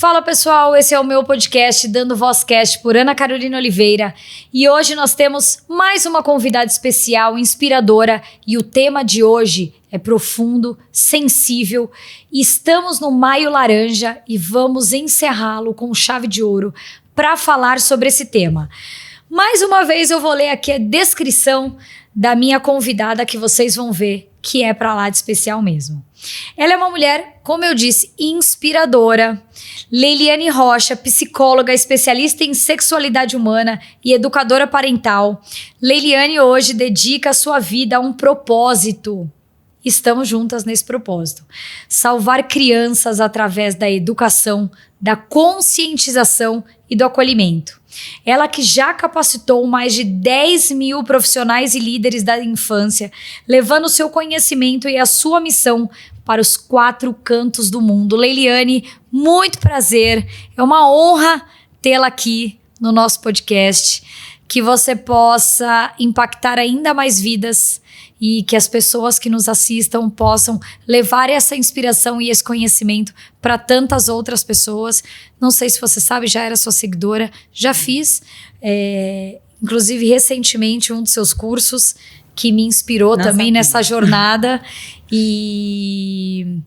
Fala pessoal, esse é o meu podcast Dando Vozcast por Ana Carolina Oliveira e hoje nós temos mais uma convidada especial, inspiradora, e o tema de hoje é profundo, sensível. Estamos no Maio Laranja e vamos encerrá-lo com chave de ouro para falar sobre esse tema. Mais uma vez eu vou ler aqui a descrição da minha convidada que vocês vão ver que é pra lá de especial mesmo. Ela é uma mulher, como eu disse, inspiradora. Leiliane Rocha, psicóloga, especialista em sexualidade humana e educadora parental. Leiliane hoje dedica a sua vida a um propósito. Estamos juntas nesse propósito. Salvar crianças através da educação, da conscientização e do acolhimento. Ela que já capacitou mais de 10 mil profissionais e líderes da infância, levando o seu conhecimento e a sua missão para os 4 cantos do mundo. Leiliane, muito prazer. É uma honra tê-la aqui no nosso podcast. Que você possa impactar ainda mais vidas e que as pessoas que nos assistam possam levar essa inspiração e esse conhecimento para tantas outras pessoas. Não sei se você sabe, já era sua seguidora, já fiz, inclusive recentemente, um dos seus cursos que me inspirou também nessa jornada e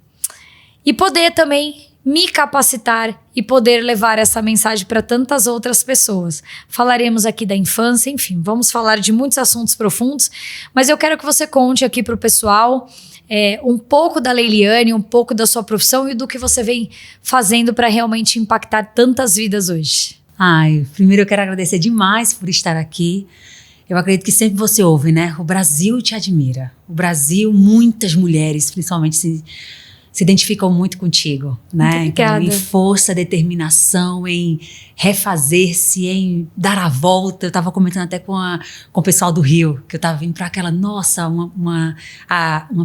poder também me capacitar e poder levar essa mensagem para tantas outras pessoas. Falaremos aqui da infância, enfim, vamos falar de muitos assuntos profundos, mas eu quero que você conte aqui para o pessoal um pouco da Leiliane, um pouco da sua profissão e do que você vem fazendo para realmente impactar tantas vidas hoje. Primeiro eu quero agradecer demais por estar aqui. Eu acredito que sempre você ouve, né? O Brasil te admira. O Brasil, muitas mulheres, principalmente, se identificam muito contigo, né? Então, em força, determinação, em refazer-se, em dar a volta. Eu estava comentando até com o pessoal do Rio, que eu estava vindo para aquela, nossa, uma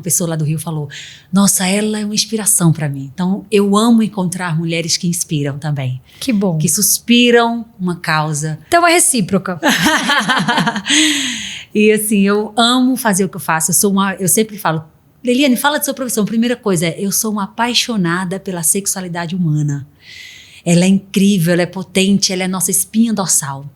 pessoa lá do Rio falou, nossa, ela é uma inspiração para mim. Então, eu amo encontrar mulheres que inspiram também. Que bom. Que suspiram uma causa. Então é recíproca. E assim, eu amo fazer o que eu faço. Eu sempre falo, Leiliane, fala de sua profissão. Primeira coisa, eu sou uma apaixonada pela sexualidade humana. Ela é incrível, ela é potente, ela é nossa espinha dorsal.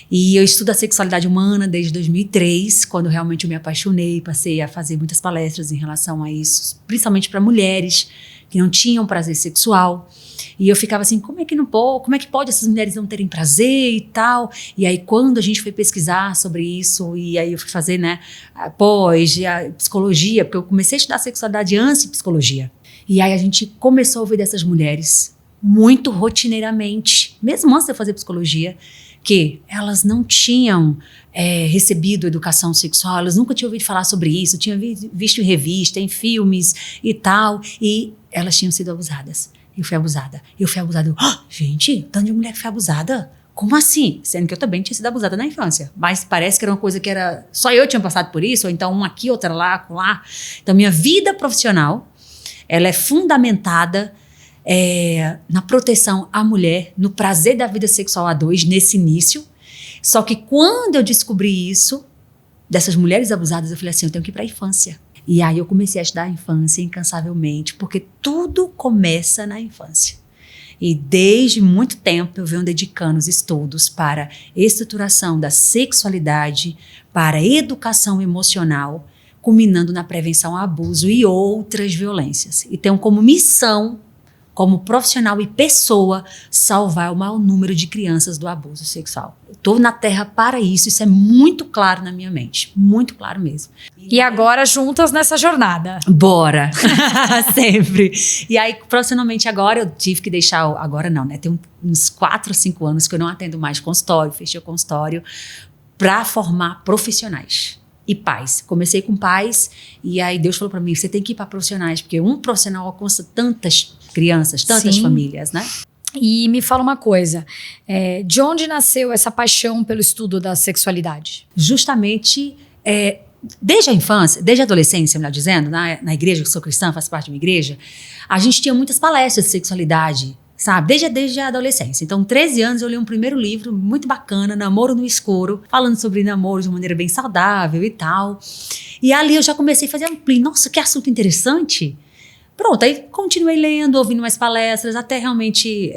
E eu estudo a sexualidade humana desde 2003, quando realmente eu me apaixonei, passei a fazer muitas palestras em relação a isso, principalmente para mulheres que não tinham prazer sexual. E eu ficava assim, como é que pode essas mulheres não terem prazer e tal? E aí quando a gente foi pesquisar sobre isso, e aí eu fui fazer, né, a psicologia, porque eu comecei a estudar sexualidade antes de psicologia. E aí a gente começou a ouvir dessas mulheres muito rotineiramente, mesmo antes de eu fazer psicologia, que elas não tinham recebido educação sexual, elas nunca tinham ouvido falar sobre isso, tinham visto em revista, em filmes e tal, e elas tinham sido abusadas. Eu fui abusada. Gente, tanto de mulher que foi abusada? Como assim? Sendo que eu também tinha sido abusada na infância. Mas parece que era uma coisa que era... Só eu tinha passado por isso, ou então uma aqui, outra lá, lá. Então, minha vida profissional, ela é fundamentada na proteção à mulher, no prazer da vida sexual a 2, nesse início. Só que quando eu descobri isso, dessas mulheres abusadas, eu falei assim, eu tenho que ir para a infância. E aí eu comecei a estudar a infância incansavelmente, porque tudo começa na infância. E desde muito tempo eu venho dedicando os estudos para estruturação da sexualidade, para educação emocional, culminando na prevenção ao abuso e outras violências. E tenho como missão, como profissional e pessoa, salvar o maior número de crianças do abuso sexual. Estou na Terra para isso é muito claro na minha mente, muito claro mesmo. E agora juntas nessa jornada. Bora! Sempre! E aí, profissionalmente agora, eu tive que deixar, agora não, né? Tem uns 4 ou 5 anos que eu não atendo mais consultório, fechei o consultório para formar profissionais. E pais. Comecei com pais e aí Deus falou para mim, você tem que ir para profissionais, porque um profissional alcança tantas crianças, tantas famílias, né? E me fala uma coisa, de onde nasceu essa paixão pelo estudo da sexualidade? Justamente desde a infância, desde a adolescência, melhor dizendo, na igreja, que eu sou cristã, faço parte de uma igreja, a gente tinha muitas palestras de sexualidade, sabe? Desde a adolescência. Então, 13 anos eu li um primeiro livro muito bacana, Namoro no Escuro, falando sobre namoro de uma maneira bem saudável e tal. E ali eu já comecei a fazer nossa, que assunto interessante. Pronto, aí continuei lendo, ouvindo mais palestras, até realmente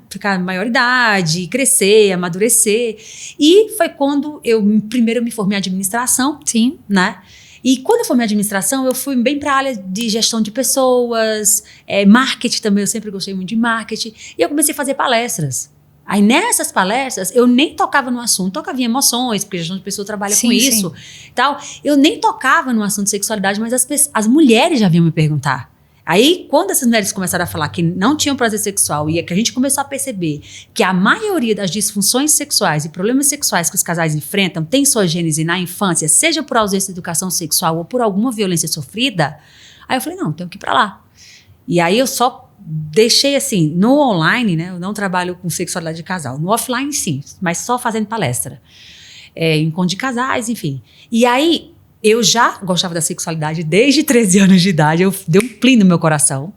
ficar maioridade, crescer, amadurecer. E foi quando primeiro eu me formei em administração. Sim. Né? E quando eu formei em administração, eu fui bem para a área de gestão de pessoas, marketing também, eu sempre gostei muito de marketing. E eu comecei a fazer palestras. Aí nessas palestras, eu nem tocava no assunto, tocava em emoções, porque a gestão de pessoa trabalha com isso. Tal. Eu nem tocava no assunto de sexualidade, mas as mulheres já vinham me perguntar. Aí, quando essas mulheres começaram a falar que não tinham prazer sexual e que a gente começou a perceber que a maioria das disfunções sexuais e problemas sexuais que os casais enfrentam tem sua gênese na infância, seja por ausência de educação sexual ou por alguma violência sofrida, aí eu falei, não, tenho que ir pra lá. E aí eu só deixei assim, no online, né, eu não trabalho com sexualidade de casal, no offline sim, mas só fazendo palestra, encontro de casais, enfim. E aí, eu já gostava da sexualidade desde 13 anos de idade, eu dei um plim no meu coração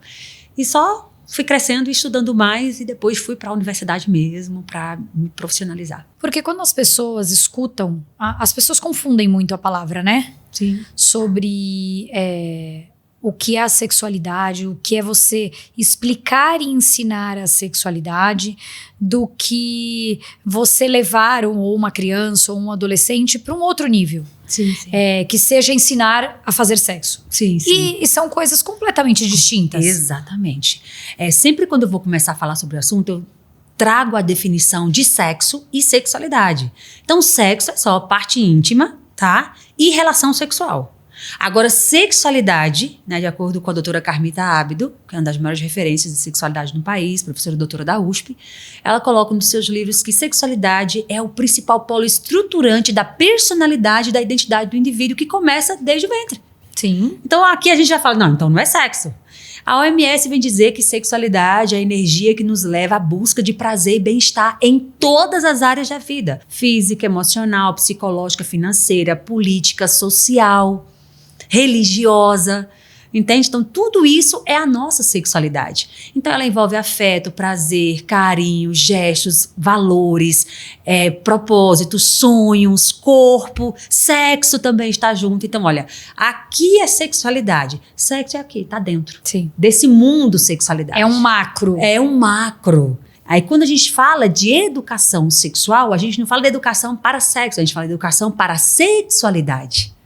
e só fui crescendo e estudando mais e depois fui para a universidade mesmo para me profissionalizar. Porque quando as pessoas escutam, as pessoas confundem muito a palavra, né? Sim. Sobre o que é a sexualidade, o que é você explicar e ensinar a sexualidade, do que você levar ou uma criança ou um adolescente para um outro nível. Sim, sim. Que seja ensinar a fazer sexo. Sim, sim. E são coisas completamente distintas. Exatamente. Sempre quando eu vou começar a falar sobre o assunto, eu trago a definição de sexo e sexualidade. Então, sexo é só a parte íntima, tá? E relação sexual. Agora, sexualidade, né, de acordo com a doutora Carmita Ábido, que é uma das maiores referências de sexualidade no país, professora doutora da USP, ela coloca nos seus livros que sexualidade é o principal polo estruturante da personalidade e da identidade do indivíduo que começa desde o ventre. Sim. Então, aqui a gente já fala, não, então não é sexo. A OMS vem dizer que sexualidade é a energia que nos leva à busca de prazer e bem-estar em todas as áreas da vida. Física, emocional, psicológica, financeira, política, social, religiosa, entende? Então, tudo isso é a nossa sexualidade. Então, ela envolve afeto, prazer, carinho, gestos, valores, propósitos, sonhos, corpo, sexo também está junto. Então, olha, aqui é sexualidade. Sexo é aqui, tá dentro. Sim. Desse mundo sexualidade. É um macro. É um macro. Aí, quando a gente fala de educação sexual, a gente não fala de educação para sexo, a gente fala de educação para sexualidade.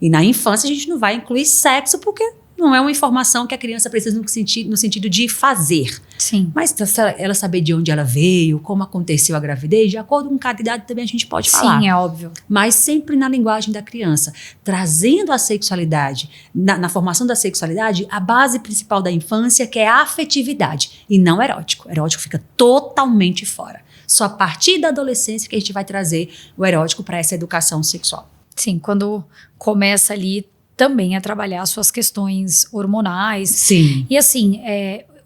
E na infância a gente não vai incluir sexo porque não é uma informação que a criança precisa no sentido de fazer. Sim. Mas ela saber de onde ela veio, como aconteceu a gravidez, de acordo com cada idade também a gente pode falar. Sim, é óbvio. Mas sempre na linguagem da criança, trazendo a sexualidade, na formação da sexualidade, a base principal da infância, que é a afetividade, e não erótico. O erótico fica totalmente fora. Só a partir da adolescência que a gente vai trazer o erótico para essa educação sexual. Sim, quando começa ali também a trabalhar suas questões hormonais. Sim. E assim,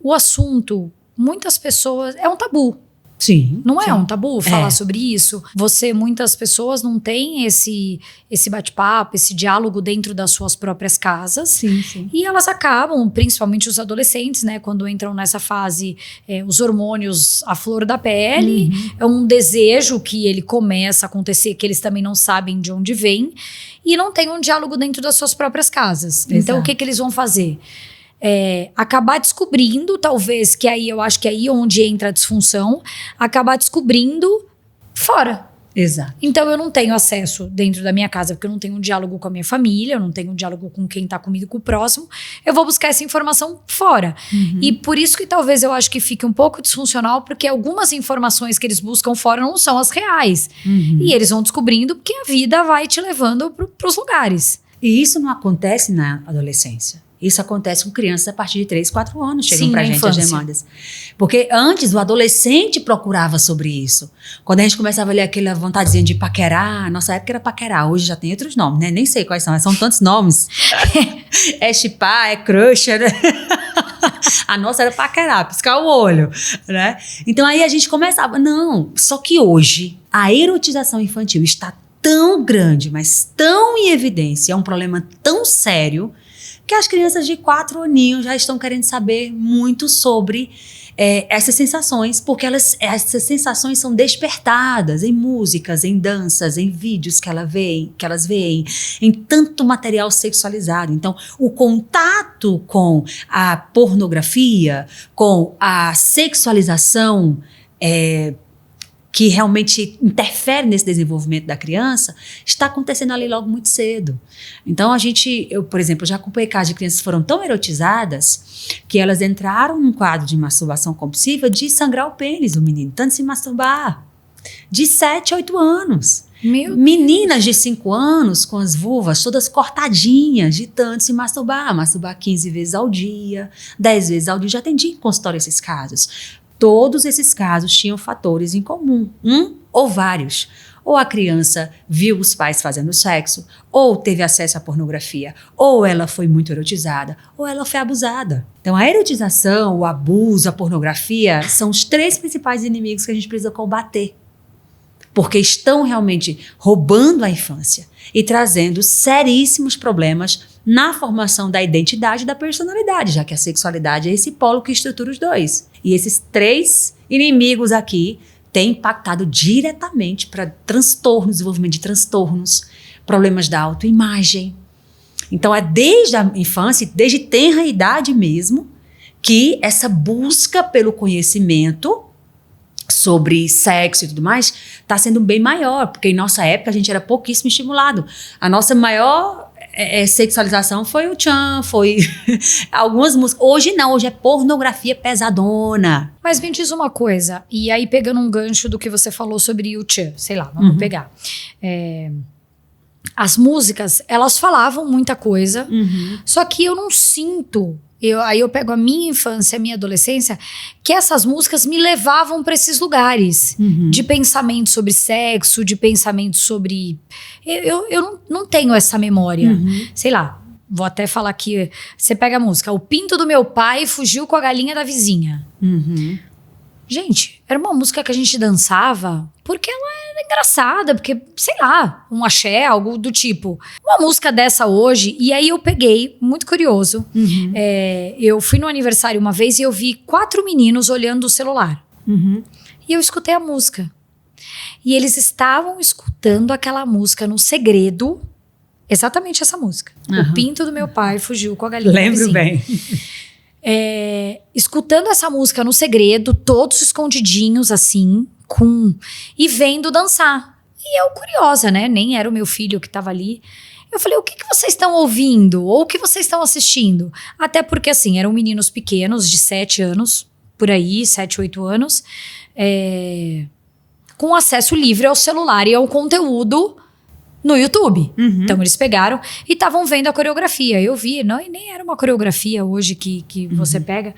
o assunto, muitas pessoas, é um tabu. Sim. Não sim. é um tabu falar sobre isso? Muitas pessoas não têm esse bate-papo, esse diálogo dentro das suas próprias casas. Sim, sim. E elas acabam, principalmente os adolescentes, né? Quando entram nessa fase, os hormônios à flor da pele, é um desejo que ele começa a acontecer, que eles também não sabem de onde vem, e não tem um diálogo dentro das suas próprias casas. Exato. Então, o que eles vão fazer? Acabar descobrindo, talvez, que aí eu acho que é aí onde entra a disfunção, acabar descobrindo fora. Exato. Então eu não tenho acesso dentro da minha casa, porque eu não tenho um diálogo com a minha família, eu não tenho um diálogo com quem tá comigo, com o próximo, eu vou buscar essa informação fora. E por isso que talvez eu acho que fique um pouco disfuncional, porque algumas informações que eles buscam fora não são as reais. E eles vão descobrindo porque a vida vai te levando pros lugares. E isso não acontece na adolescência. Isso acontece com crianças a partir de 3, 4 anos, chegam pra gente as demandas. Porque antes o adolescente procurava sobre isso. Quando a gente começava a ler aquela vontadezinha de paquerar, nossa época era paquerar, hoje já tem outros nomes, né? Nem sei quais são tantos nomes. É chipar, é crush, né? A nossa era paquerar, piscar o olho, né? Então aí a gente começava, não, só que hoje a erotização infantil está tão grande, mas tão em evidência, é um problema tão sério, que as crianças de 4 aninhos já estão querendo saber muito sobre essas sensações, porque essas sensações são despertadas em músicas, em danças, em vídeos que elas veem, em tanto material sexualizado. Então, o contato com a pornografia, com a sexualização, que realmente interfere nesse desenvolvimento da criança, está acontecendo ali logo muito cedo. Então, eu, por exemplo, já acompanhei casos de crianças que foram tão erotizadas que elas entraram num quadro de masturbação compulsiva de sangrar o pênis do menino, tanto se masturbar, de 7 a 8 anos. Meninas de 5 anos com as vulvas todas cortadinhas de tanto se masturbar 15 vezes ao dia, 10 vezes ao dia. Já atendi em consultório esses casos. Todos esses casos tinham fatores em comum, ou vários. Ou a criança viu os pais fazendo sexo, ou teve acesso à pornografia, ou ela foi muito erotizada, ou ela foi abusada. Então, a erotização, o abuso, a pornografia são os 3 principais inimigos que a gente precisa combater. Porque estão realmente roubando a infância e trazendo seríssimos problemas na formação da identidade e da personalidade, já que a sexualidade é esse polo que estrutura os dois. E esses 3 inimigos aqui têm impactado diretamente para transtornos, desenvolvimento de transtornos, problemas da autoimagem. Então, é desde a infância, desde tenra idade mesmo, que essa busca pelo conhecimento sobre sexo e tudo mais está sendo bem maior, porque em nossa época a gente era pouquíssimo estimulado. A nossa maior sexualização foi o tchan, foi algumas músicas. Hoje não, hoje é pornografia pesadona. Mas me diz uma coisa, e aí pegando um gancho do que você falou sobre o tchan, sei lá, vamos pegar. As músicas, elas falavam muita coisa, só que eu não sinto... Aí eu pego a minha infância, a minha adolescência, que essas músicas me levavam para esses lugares de pensamento sobre sexo, de pensamento sobre... Eu não tenho essa memória. Sei lá, vou até falar que você pega a música, o pinto do meu pai fugiu com a galinha da vizinha. Gente, era uma música que a gente dançava porque ela era engraçada, porque, sei lá, um axé, algo do tipo. Uma música dessa hoje, e aí eu peguei, muito curioso, eu fui no aniversário uma vez e eu vi 4 meninos olhando o celular. E eu escutei a música. E eles estavam escutando aquela música no segredo, exatamente essa música. O pinto do meu pai fugiu com a galinha da vizinha. Lembro bem. Escutando essa música no segredo, todos escondidinhos assim, e vendo dançar. E eu curiosa, né? Nem era o meu filho que estava ali. Eu falei, o que vocês estão ouvindo? Ou o que vocês estão assistindo? Até porque, assim, eram meninos pequenos, de 7 anos, por aí, 7, 8 anos, com acesso livre ao celular e ao conteúdo no YouTube. Então eles pegaram e estavam vendo a coreografia. Eu vi, não, e nem era uma coreografia hoje que você pega.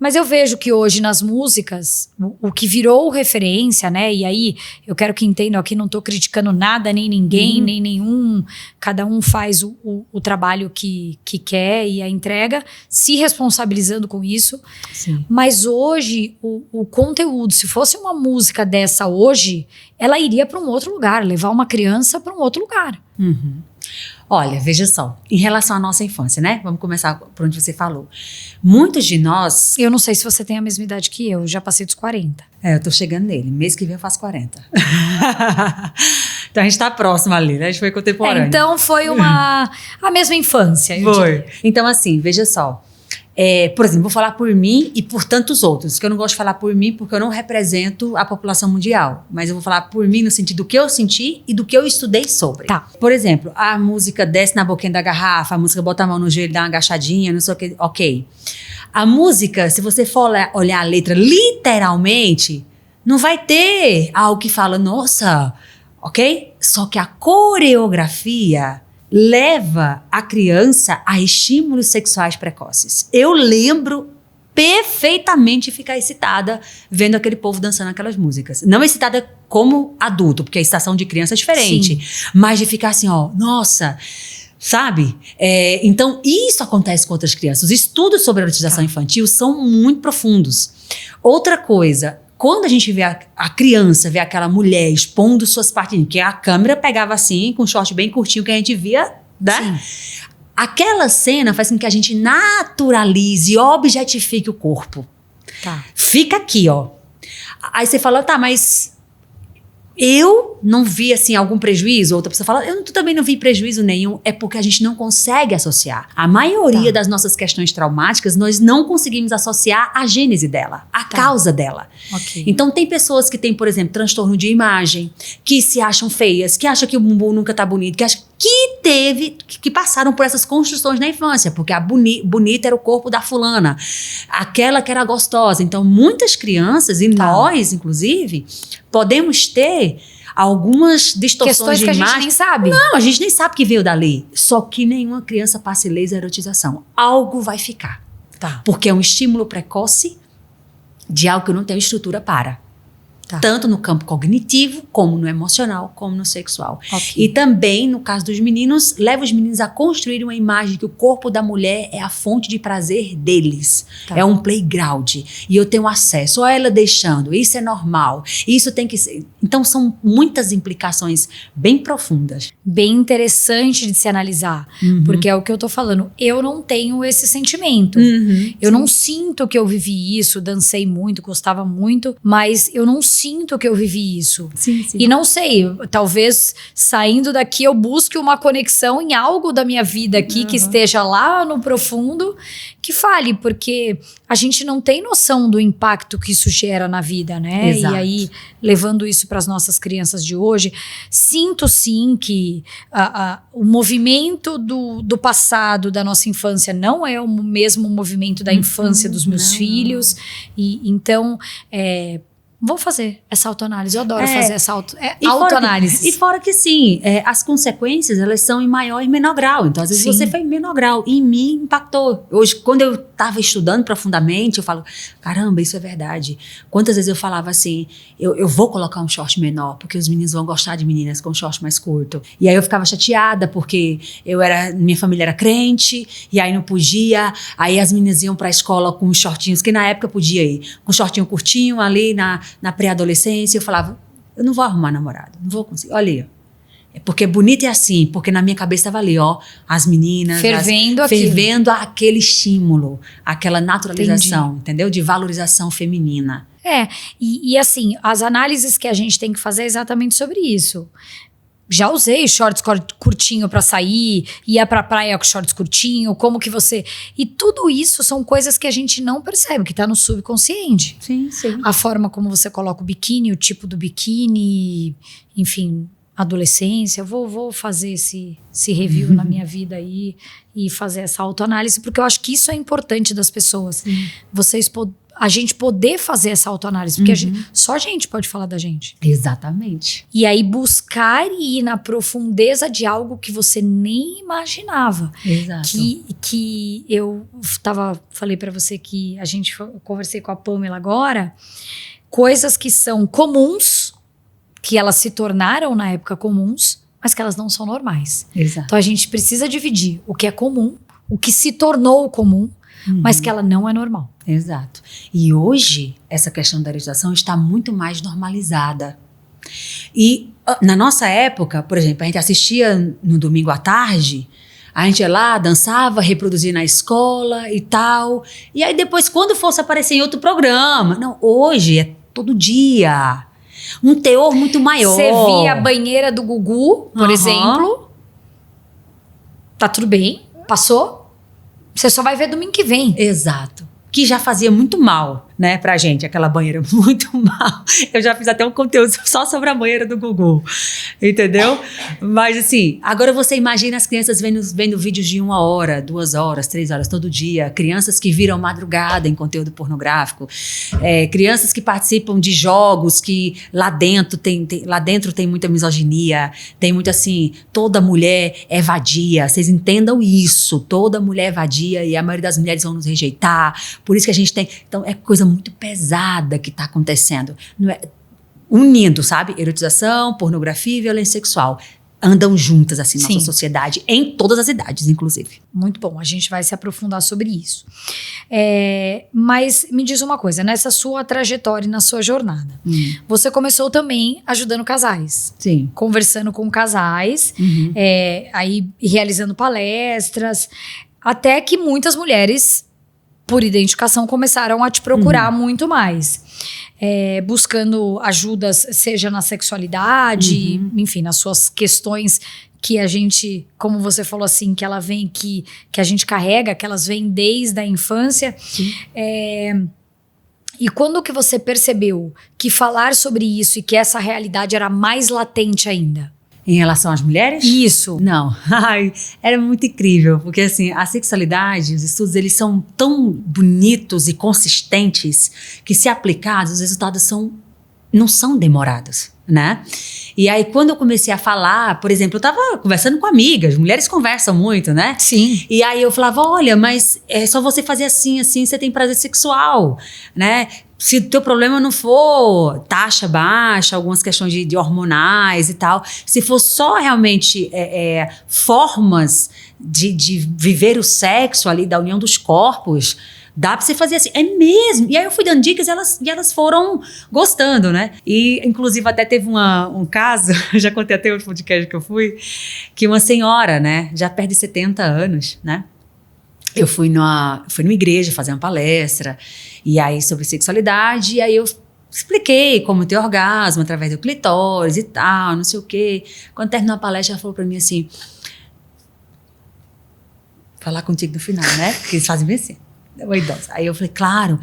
Mas eu vejo que hoje nas músicas, o que virou referência, né? E aí, eu quero que entendam aqui, não estou criticando nada, nem ninguém, nem nenhum. Cada um faz o trabalho que quer e a entrega, se responsabilizando com isso. Sim. Mas hoje, o conteúdo, se fosse uma música dessa hoje, ela iria para um outro lugar, levar uma criança para um outro lugar. Olha, veja só, em relação à nossa infância, né? Vamos começar por onde você falou. Muitos de nós... Eu não sei se você tem a mesma idade que eu já passei dos 40. Eu tô chegando nele, mês que vem eu faço 40. Então a gente tá próximo ali, né? A gente foi contemporâneo. Então foi a mesma infância, eu Foi. diria. Então assim, veja só. Por exemplo, vou falar por mim e por tantos outros, que eu não gosto de falar por mim porque eu não represento a população mundial, mas eu vou falar por mim no sentido do que eu senti e do que eu estudei sobre. Tá. Por exemplo, a música Desce na boquinha da garrafa, a música Bota a mão no joelho, dá uma agachadinha, não sei o que, ok. A música, se você for olhar a letra literalmente, não vai ter algo que fala, nossa, ok? Só que a coreografia leva a criança a estímulos sexuais precoces. Eu lembro perfeitamente ficar excitada vendo aquele povo dançando aquelas músicas. Não excitada como adulto, porque a excitação de criança é diferente. Sim. Mas de ficar assim, ó, nossa, sabe? Então, isso acontece com outras crianças. Os estudos sobre a erotização infantil são muito profundos. Outra coisa... Quando a gente vê a criança, vê aquela mulher expondo suas partes, que a câmera pegava assim, com um short bem curtinho que a gente via, né? Sim. Aquela cena faz com que a gente naturalize e objetifique o corpo. Tá. Fica aqui, ó. Aí você fala, tá, mas eu não vi, assim, algum prejuízo? Outra pessoa fala, também não vi prejuízo nenhum. É porque a gente não consegue associar. A maioria das nossas questões traumáticas, nós não conseguimos associar a gênese dela, a causa dela. Ok. Então, tem pessoas que têm, por exemplo, transtorno de imagem, que se acham feias, que acham que o bumbum nunca tá bonito, que acham que passaram por essas construções na infância, porque a bonita era o corpo da fulana, aquela que era gostosa. Então, muitas crianças, e nós, inclusive, podemos ter algumas distorções questões de que a imagem. gente nem sabe. Não, a gente nem sabe que veio dali. Só que nenhuma criança passa ilesa a erotização. Algo vai ficar. Tá. Porque é um estímulo precoce de algo que eu não tenho estrutura para. Tá. Tanto no campo cognitivo, como no emocional, como no sexual. Ok. E também, no caso dos meninos, leva os meninos a construir uma imagem que o corpo da mulher é a fonte de prazer deles. Tá. É um playground. E eu tenho acesso a ela deixando. Isso é normal. Isso tem que ser. Então, são muitas implicações bem profundas. Bem interessante de se analisar. Porque é o que eu tô falando. Eu não tenho esse sentimento. Eu não sinto que eu vivi isso, dancei muito, gostava muito, mas eu não sinto que eu vivi isso. Sim, sim. E não sei, talvez saindo daqui eu busque uma conexão em algo da minha vida aqui que esteja lá no profundo, que fale, porque a gente não tem noção do impacto que isso gera na vida, né? Exato. E aí, levando isso para as nossas crianças de hoje, sinto sim que o movimento do passado, da nossa infância, não é o mesmo movimento da infância dos meus filhos. E então, vou fazer essa autoanálise. Eu adoro fazer essa autoanálise. E fora que sim, as consequências, elas são em maior e menor grau. Então, às vezes você foi em menor grau. E me impactou. Hoje, quando eu estava estudando profundamente, eu falo, caramba, isso é verdade. Quantas vezes eu falava assim, eu vou colocar um short menor, porque os meninos vão gostar de meninas com short mais curto. E aí eu ficava chateada, porque minha família era crente, e aí não podia. Aí as meninas iam pra escola com shortinhos, que na época podia ir, com shortinho curtinho ali na pré-adolescência. Eu falava, eu não vou arrumar namorado, não vou conseguir. Olha aí, porque bonito é assim, porque na minha cabeça estava ali, ó, as meninas fervendo aquele estímulo, aquela naturalização, entendeu? De valorização feminina. E assim, as análises que a gente tem que fazer é exatamente sobre isso. Já usei shorts curtinho pra sair, ia pra praia com shorts curtinho, como que você... E tudo isso são coisas que a gente não percebe, que tá no subconsciente. Sim, sim. A forma como você coloca o biquíni, o tipo do biquíni, enfim, adolescência. Eu vou fazer esse review na minha vida aí e fazer essa autoanálise, porque eu acho que isso é importante das pessoas. A gente poder fazer essa autoanálise, porque só a gente pode falar da gente. Exatamente. E aí buscar e ir na profundeza de algo que você nem imaginava. Exato. Que eu falei pra você que eu conversei com a Pamela agora, coisas que são comuns, que elas se tornaram na época comuns, mas que elas não são normais. Exato. Então a gente precisa dividir o que é comum, o que se tornou comum, mas que ela não é normal. Exato. E hoje, essa questão da erotização está muito mais normalizada. E na nossa época, por exemplo, a gente assistia no domingo à tarde, a gente ia lá, dançava, reproduzia na escola e tal. E aí depois, quando fosse aparecer em outro programa... Não, hoje é todo dia. Um teor muito maior. Você via a banheira do Gugu, por exemplo. Tá tudo bem, passou. Você só vai ver domingo que vem. Exato. Que já fazia muito mal, né, pra gente, aquela banheira, muito mal. Eu já fiz até um conteúdo só sobre a banheira do Gugu, entendeu? Mas assim, agora você imagina as crianças vendo vídeos de 1 hora, 2 horas, 3 horas todo dia, crianças que viram madrugada em conteúdo pornográfico, crianças que participam de jogos que lá dentro tem muita misoginia, tem muito assim, toda mulher é vadia, vocês entendam isso, toda mulher é vadia e a maioria das mulheres vão nos rejeitar, por isso que a gente tem... Então, é coisa muito pesada que está acontecendo. Não é, unindo, sabe? Erotização, pornografia e violência sexual. Andam juntas, assim, na nossa sociedade, em todas as idades, inclusive. Muito bom, a gente vai se aprofundar sobre isso. Mas me diz uma coisa, nessa sua trajetória e na sua jornada, você começou também ajudando casais. Sim. Conversando com casais, aí realizando palestras, até que muitas mulheres por identificação, começaram a te procurar muito mais. Buscando ajudas, seja na sexualidade, enfim, nas suas questões que a gente, como você falou assim, que ela vem, que a gente carrega, que elas vêm desde a infância. E quando que você percebeu que falar sobre isso e que essa realidade era mais latente ainda? Em relação às mulheres? Isso. Não. Ai, era muito incrível, porque assim, a sexualidade, os estudos, eles são tão bonitos e consistentes que, se aplicados, os resultados não são demorados, né? E aí, quando eu comecei a falar, por exemplo, eu tava conversando com amigas, mulheres conversam muito, né? Sim. E aí eu falava, olha, mas é só você fazer assim, você tem prazer sexual, né? Se o teu problema não for taxa baixa, algumas questões de hormonais e tal, se for só realmente formas de viver o sexo ali, da união dos corpos, dá pra você fazer assim. É mesmo. E aí eu fui dando dicas e elas foram gostando, né? E, inclusive, até teve um caso, já contei até outro podcast que eu fui, que uma senhora, né, já perto de 70 anos, né? Eu fui numa igreja fazer uma palestra, e aí sobre sexualidade, e aí eu expliquei como ter orgasmo através do clitóris e tal, não sei o quê. Quando terminou a palestra, ela falou pra mim assim, falar contigo no final, né? Porque eles fazem bem assim. Aí eu falei, claro,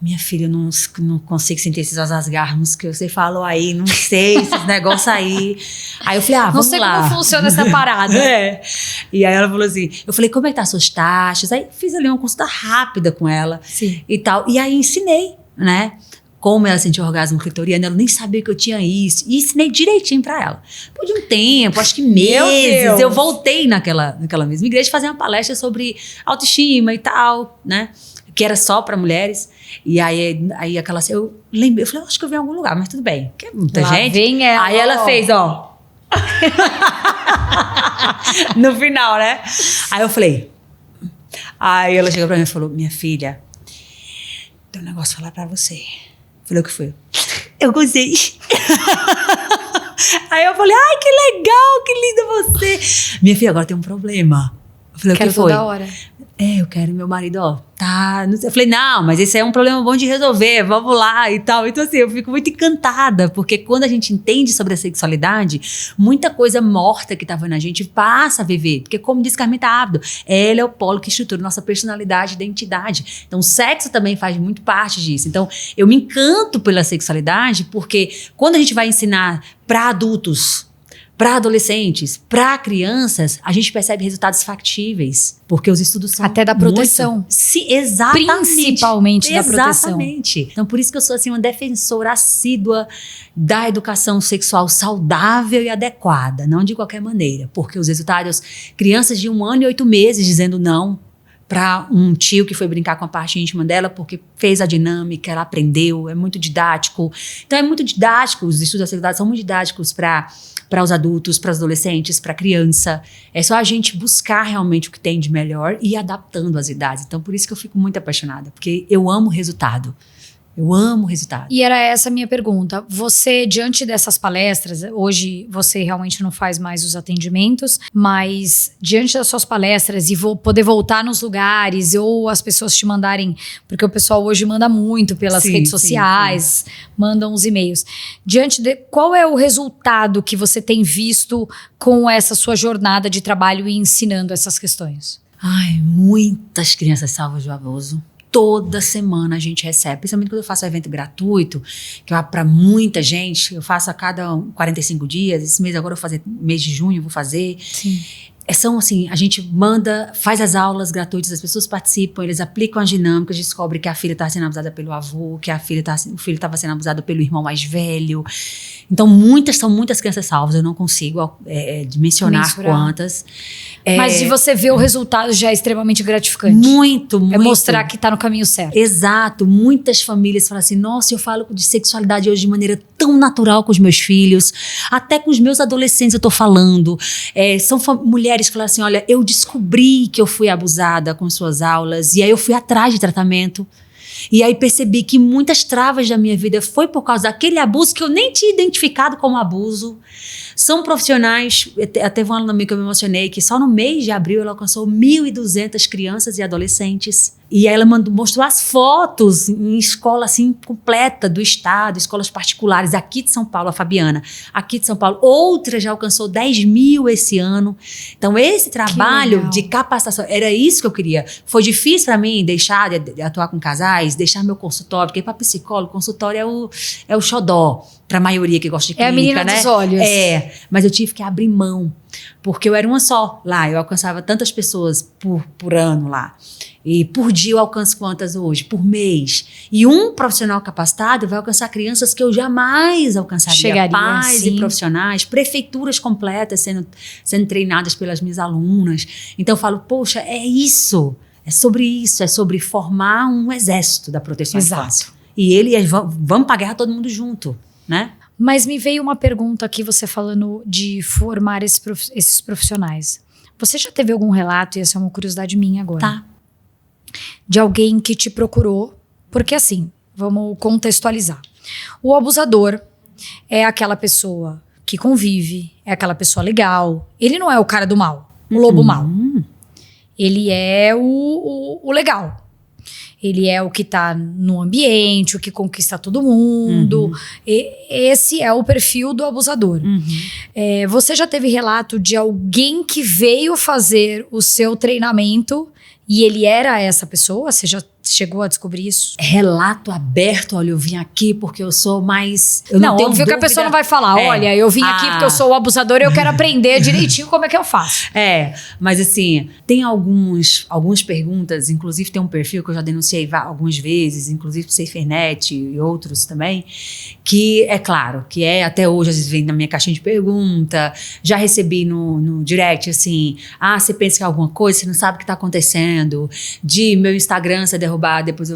minha filha, eu não consigo sentir esses orgasmos que você falou aí, não sei, esses negócios aí. Aí eu falei, vamos lá. Não sei como funciona essa parada. E aí ela falou assim, eu falei, como é que tá as suas taxas? Aí fiz ali uma consulta rápida com ela. Sim. E tal. E aí ensinei, né? Como ela sentia orgasmo clitoriano, ela nem sabia que eu tinha isso. E ensinei direitinho pra ela. Por de um tempo, acho que meses, eu voltei naquela mesma igreja fazer uma palestra sobre autoestima e tal, né? Que era só pra mulheres. E aí aquela, eu lembrei, eu falei, acho que eu vi em algum lugar, mas tudo bem. Que é muita gente. Vem ela, aí ela fez, ó. No final, né? Aí eu falei. Aí ela chegou pra mim e falou, minha filha, tem um negócio pra falar pra você. Falei, o que foi? Eu gozei. Aí eu falei, ai, que legal, que linda você. Minha filha, agora tem um problema. Eu falei, o que foi? Toda hora. Eu quero meu marido, ó, tá. Não sei. Eu falei, não, mas esse é um problema bom de resolver, vamos lá e tal. Então, assim, eu fico muito encantada, porque quando a gente entende sobre a sexualidade, muita coisa morta que estava na gente passa a viver. Porque, como diz Carmita Ábido, ela é o polo que estrutura nossa personalidade e identidade. Então, o sexo também faz muito parte disso. Então, eu me encanto pela sexualidade, porque quando a gente vai ensinar para adultos, para adolescentes, para crianças, a gente percebe resultados factíveis, porque os estudos são até da proteção. Muito, sim, exatamente. Principalmente da proteção. Exatamente. Então, por isso que eu sou assim uma defensora assídua da educação sexual saudável e adequada, não de qualquer maneira, porque os resultados, crianças de 1 ano e 8 meses dizendo não para um tio que foi brincar com a parte íntima dela porque fez a dinâmica, ela aprendeu, é muito didático. Então é muito didático, os estudos da sexualidade são muito didáticos para os adultos, para os adolescentes, para a criança. É só a gente buscar realmente o que tem de melhor e ir adaptando às idades. Então por isso que eu fico muito apaixonada, porque eu amo o resultado. Eu amo o resultado. E era essa a minha pergunta. Você, diante dessas palestras, hoje você realmente não faz mais os atendimentos, mas diante das suas palestras e poder voltar nos lugares ou as pessoas te mandarem, porque o pessoal hoje manda muito pelas redes sociais, mandam os e-mails. Qual é o resultado que você tem visto com essa sua jornada de trabalho e ensinando essas questões? Ai, muitas crianças salvas do abuso. Toda semana a gente recebe, principalmente quando eu faço evento gratuito, que é para muita gente, eu faço a cada 45 dias, esse mês agora eu vou fazer, mês de junho eu vou fazer. Sim. São assim, a gente manda, faz as aulas gratuitas, as pessoas participam, eles aplicam as dinâmicas, descobrem que a filha estava sendo abusada pelo avô, que o filho estava sendo abusado pelo irmão mais velho. Então, são muitas crianças salvas, eu não consigo dimensionar quantas. Mas de você ver o resultado já é extremamente gratificante. Muito. É mostrar que está no caminho certo. Exato. Muitas famílias falam assim, nossa, eu falo de sexualidade hoje de maneira tão natural com os meus filhos, até com os meus adolescentes eu tô falando. São mulheres que falam assim, olha, eu descobri que eu fui abusada com suas aulas, e aí eu fui atrás de tratamento. E aí percebi que muitas travas da minha vida foi por causa daquele abuso que eu nem tinha identificado como abuso. São profissionais, até uma aluna minha que eu me emocionei, que só no mês de abril ela alcançou 1.200 crianças e adolescentes. E aí ela mostrou as fotos em escola assim completa do estado, escolas particulares aqui de São Paulo, a Fabiana, aqui de São Paulo. Outra já alcançou 10.000 esse ano. Então esse trabalho de capacitação, era isso que eu queria. Foi difícil para mim deixar de atuar com casais, deixar meu consultório, porque para psicólogo, consultório é o xodó, para a maioria que gosta de clínica, é a menina, né? dos olhos. Mas eu tive que abrir mão, porque eu era uma só lá, eu alcançava tantas pessoas por ano lá. E por dia eu alcanço quantas hoje? Por mês. E um profissional capacitado vai alcançar crianças que eu jamais alcançaria. Chegaria, pais sim. e profissionais, prefeituras completas sendo treinadas pelas minhas alunas. Então eu falo, poxa, é isso. É sobre formar um exército da proteção à infância. E vamos pra guerra todo mundo junto, né? Mas me veio uma pergunta aqui, você falando de formar esses profissionais. Você já teve algum relato, e essa é uma curiosidade minha agora, Tá. de alguém que te procurou? Porque assim, vamos contextualizar. O abusador é aquela pessoa que convive, é aquela pessoa legal. Ele não é o cara do mal, o lobo mau. Ele é o legal. Ele é o que tá no ambiente, o que conquista todo mundo. Esse é o perfil do abusador. Você já teve relato de alguém que veio fazer o seu treinamento e ele era essa pessoa? Você já chegou a descobrir isso? Relato aberto, olha, eu vim aqui porque eu sou mais... Não, óbvio que a pessoa não vai falar, olha, eu vim aqui porque eu sou o abusador e eu quero aprender direitinho como é que eu faço. Mas assim, tem algumas perguntas, inclusive tem um perfil que eu já denunciei algumas vezes, inclusive pro SaferNet e outros também, que é claro, que até hoje às vezes vem na minha caixinha de pergunta, já recebi no direct assim, você pensa que é alguma coisa, você não sabe o que tá acontecendo, de meu Instagram ser derrubado, depois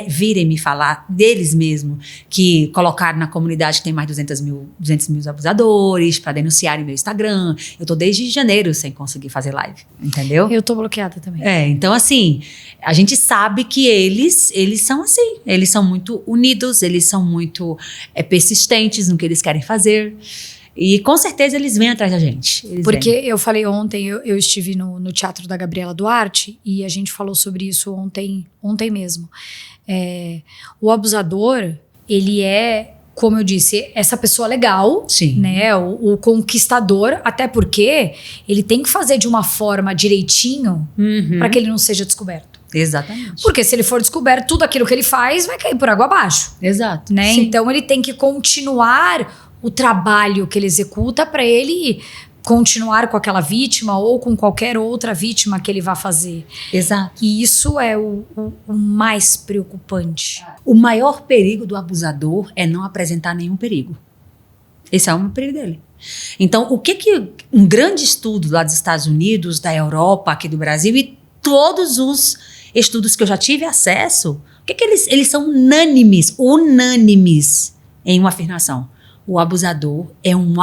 virem me falar deles mesmo, que colocaram na comunidade que tem mais de 200 mil abusadores para denunciarem meu Instagram. Eu tô desde janeiro sem conseguir fazer live, entendeu? Eu tô bloqueada também. Então assim, a gente sabe que eles são assim, eles são muito unidos, eles são muito persistentes no que eles querem fazer. E com certeza eles vêm atrás da gente. Porque eu falei ontem, eu estive no teatro da Gabriela Duarte e a gente falou sobre isso ontem mesmo. O abusador, ele é, como eu disse, essa pessoa legal, sim, né? O conquistador, até porque ele tem que fazer de uma forma direitinho para que ele não seja descoberto. Exatamente. Porque se ele for descoberto, tudo aquilo que ele faz vai cair por água abaixo. Exato. Né? Então ele tem que continuar o trabalho que ele executa para ele continuar com aquela vítima ou com qualquer outra vítima que ele vá fazer. Exato. E isso é o mais preocupante. O maior perigo do abusador é não apresentar nenhum perigo. Esse é o perigo dele. Então, o que um grande estudo lá dos Estados Unidos, da Europa, aqui do Brasil e todos os estudos que eu já tive acesso, o que eles são unânimes em uma afirmação. O abusador é um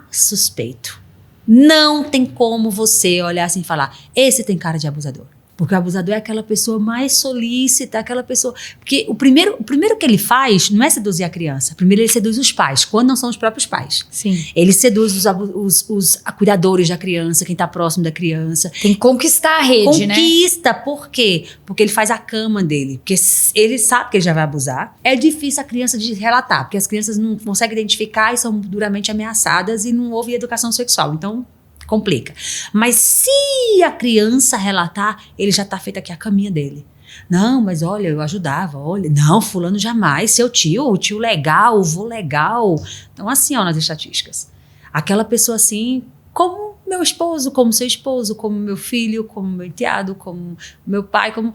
suspeito. Não tem como você olhar assim e falar, esse tem cara de abusador. Porque o abusador é aquela pessoa mais solícita, aquela pessoa... Porque o primeiro que ele faz não é seduzir a criança. Primeiro ele seduz os pais, quando não são os próprios pais. Sim. Ele seduz os cuidadores da criança, quem está próximo da criança. Tem que conquistar a rede, né? Conquista, por quê? Porque ele faz a cama dele. Porque ele sabe que ele já vai abusar. É difícil a criança de relatar, porque as crianças não conseguem identificar e são duramente ameaçadas e não houve educação sexual. Então... complica. Mas se a criança relatar, ele já tá feito aqui a caminha dele. Não, mas olha, eu ajudava, olha. Não, fulano jamais, seu tio, o tio legal, o vô legal. Então assim, nas estatísticas. Aquela pessoa assim, como meu esposo, como seu esposo, como meu filho, como meu enteado, como meu pai, como...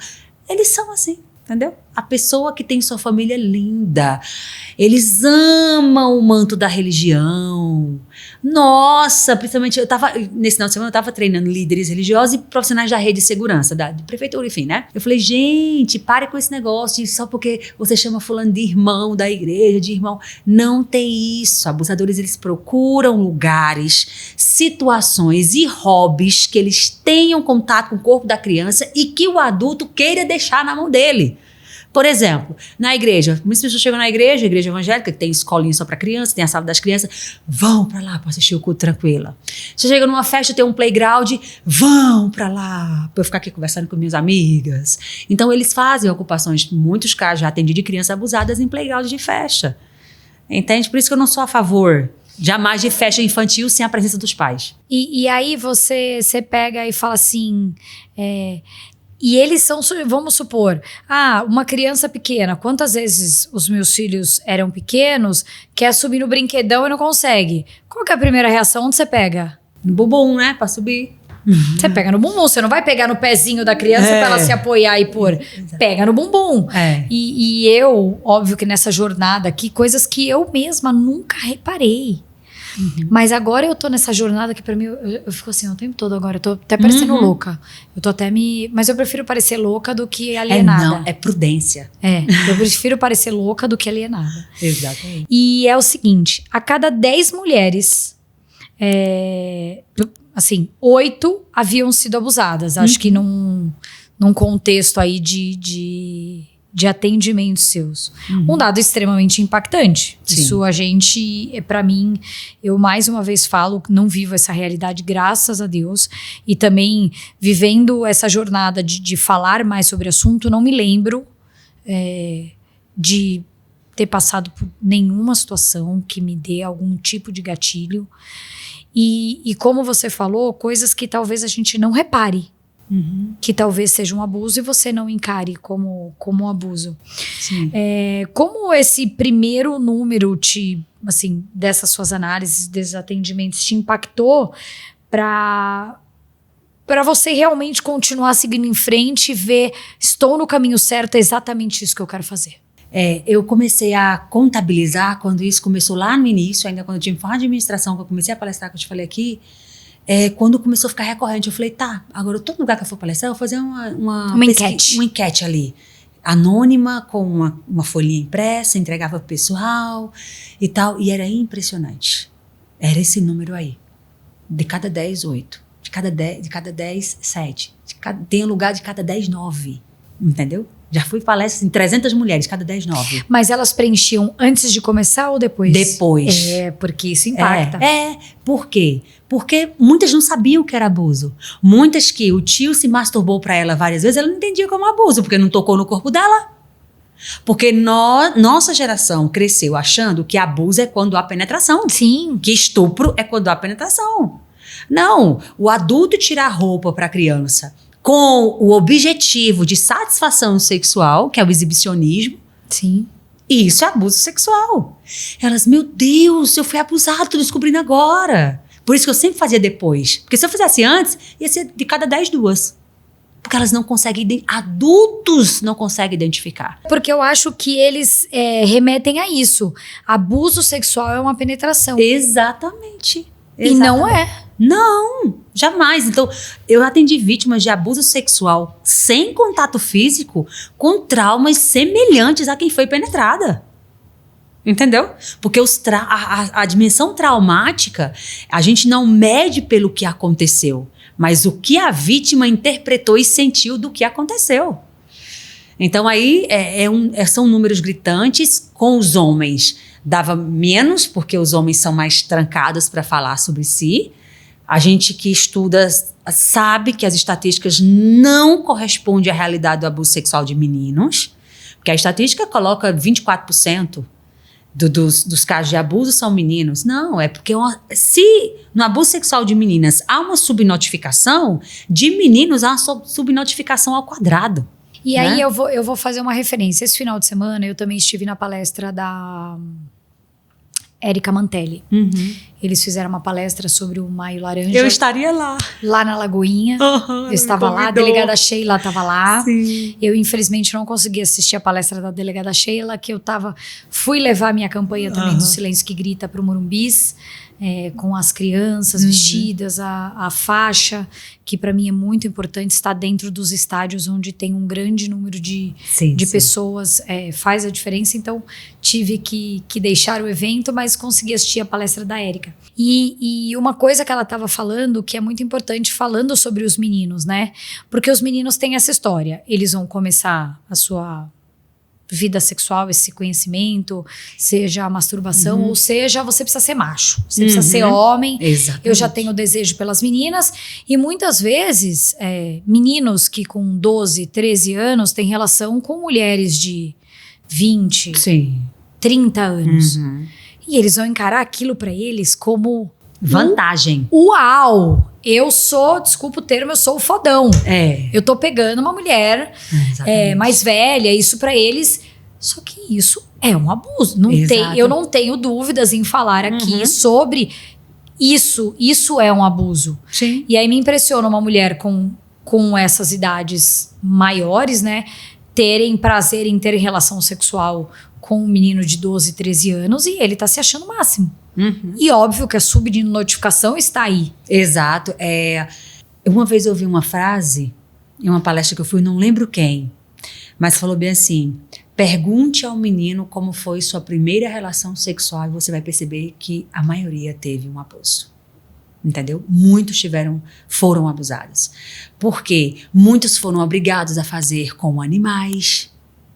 Eles são assim. Entendeu? A pessoa que tem sua família linda, eles amam o manto da religião, Nossa, principalmente, nesse final de semana eu tava treinando líderes religiosos e profissionais da rede de segurança, de prefeitura, enfim, né? Eu falei, gente, pare com esse negócio de só porque você chama fulano de irmão da igreja, de irmão. Não tem isso. Abusadores, eles procuram lugares, situações e hobbies que eles tenham contato com o corpo da criança e que o adulto queira deixar na mão dele. Por exemplo, na igreja, muitas pessoas chegam na igreja evangélica, que tem escolinha só para criança, tem a sala das crianças, vão para lá para assistir o culto tranquila. Você chega numa festa, tem um playground, vão para lá para eu ficar aqui conversando com minhas amigas. Então eles fazem ocupações, muitos casos já atendi de crianças abusadas em playground de festa. Entende? Por isso que eu não sou a favor jamais de festa infantil sem a presença dos pais. E aí você pega e fala assim... E eles são, vamos supor, uma criança pequena, quantas vezes os meus filhos eram pequenos, quer subir no brinquedão e não consegue? Qual que é a primeira reação? Onde você pega? No bumbum, né? Pra subir. Você pega no bumbum, você não vai pegar no pezinho da criança pra ela se apoiar e pôr. Pega no bumbum. E eu, óbvio que nessa jornada aqui, coisas que eu mesma nunca reparei. Mas agora eu tô nessa jornada que pra mim, eu fico assim o tempo todo agora, eu tô até parecendo louca. Eu tô até Mas eu prefiro parecer louca do que alienada. Não, é prudência. Eu prefiro parecer louca do que alienada. Exatamente. E é o seguinte, a cada 10 mulheres, assim, 8 haviam sido abusadas. Acho que num contexto aí de atendimentos seus. Um dado extremamente impactante. Sim. Isso a gente, pra mim, eu mais uma vez falo, não vivo essa realidade, graças a Deus. E também, vivendo essa jornada de falar mais sobre o assunto, não me lembro de ter passado por nenhuma situação que me dê algum tipo de gatilho. E como você falou, coisas que talvez a gente não repare. Que talvez seja um abuso e você não encare como um abuso. Sim. Como esse primeiro número dessas suas análises, desses atendimentos, te impactou para você realmente continuar seguindo em frente e ver, estou no caminho certo, é exatamente isso que eu quero fazer? Eu comecei a contabilizar quando isso começou lá no início, ainda quando eu tinha formado de administração, que eu comecei a palestrar, que eu te falei aqui. Quando começou a ficar recorrente, eu falei, agora todo lugar que eu for palestrar, eu vou fazer uma enquete. Uma enquete ali, anônima, com uma folhinha impressa, entregava pro pessoal e tal, e era impressionante. Era esse número aí. De cada 10, 8. De cada 10, 7. Tem um lugar de cada 10, 9. Entendeu? Já fui palestra em 300 mulheres, cada 10, 9. Mas elas preenchiam antes de começar ou depois? Depois. Porque isso impacta. Por quê? Porque muitas não sabiam o que era abuso. Muitas que o tio se masturbou pra ela várias vezes, ela não entendia como abuso, porque não tocou no corpo dela. Porque nossa geração cresceu achando que abuso é quando há penetração. Sim. Que estupro é quando há penetração. Não, o adulto tira a roupa pra criança com o objetivo de satisfação sexual, que é o exibicionismo. Sim. E isso é abuso sexual. Elas, meu Deus, eu fui abusado, tô descobrindo agora. Por isso que eu sempre fazia depois. Porque se eu fizesse antes, ia ser de cada 10, 2. Porque elas não conseguem, adultos não conseguem identificar. Porque eu acho que eles remetem a isso. Abuso sexual é uma penetração. Exatamente. E não é. Não, jamais. Então, eu atendi vítimas de abuso sexual sem contato físico, com traumas semelhantes a quem foi penetrada. Entendeu? Porque a dimensão traumática, a gente não mede pelo que aconteceu, mas o que a vítima interpretou e sentiu do que aconteceu. Então, aí são números gritantes. Com os homens, dava menos, porque os homens são mais trancados para falar sobre si. A gente que estuda sabe que as estatísticas não correspondem à realidade do abuso sexual de meninos, porque a estatística coloca 24% dos casos de abuso são meninos. Não, é porque se no abuso sexual de meninas há uma subnotificação, de meninos há uma subnotificação ao quadrado. E aí eu vou fazer uma referência. Esse final de semana eu também estive na palestra da Érica Mantelli. Eles fizeram uma palestra sobre o Maio Laranja. Eu estaria lá. Lá na Lagoinha. Eu estava lá, a delegada Sheila estava lá. Sim. Eu, infelizmente, não consegui assistir a palestra da delegada Sheila, que fui levar minha campanha também do Silêncio que Grita para o Morumbis. com as crianças vestidas, a faixa, que para mim é muito importante, estar dentro dos estádios onde tem um grande número de pessoas, faz a diferença. Então tive que deixar o evento, mas consegui assistir a palestra da Érica. E uma coisa que ela estava falando, que é muito importante, falando sobre os meninos, né? Porque os meninos têm essa história, eles vão começar a sua vida sexual, esse conhecimento, seja a masturbação, ou seja, você precisa ser macho, você precisa ser homem. Exatamente. Eu já tenho desejo pelas meninas, e muitas vezes meninos que com 12, 13 anos têm relação com mulheres de 20, 30 anos. E eles vão encarar aquilo pra eles como vantagem. Uau! Eu sou, desculpa o termo, eu sou o fodão. Eu tô pegando uma mulher mais velha, isso pra eles. Só que isso é um abuso. Eu não tenho dúvidas em falar aqui sobre isso. Isso é um abuso. Sim. E aí me impressiona uma mulher com essas idades maiores, né? Terem prazer em ter relação sexual com um menino de 12, 13 anos e ele tá se achando o máximo. E óbvio que a subnotificação está aí. Exato. Uma vez eu ouvi uma frase em uma palestra que eu fui, não lembro quem, mas falou bem assim: pergunte ao menino como foi sua primeira relação sexual e você vai perceber que a maioria teve um abuso. Entendeu? Muitos foram abusados. Porque muitos foram obrigados a fazer com animais,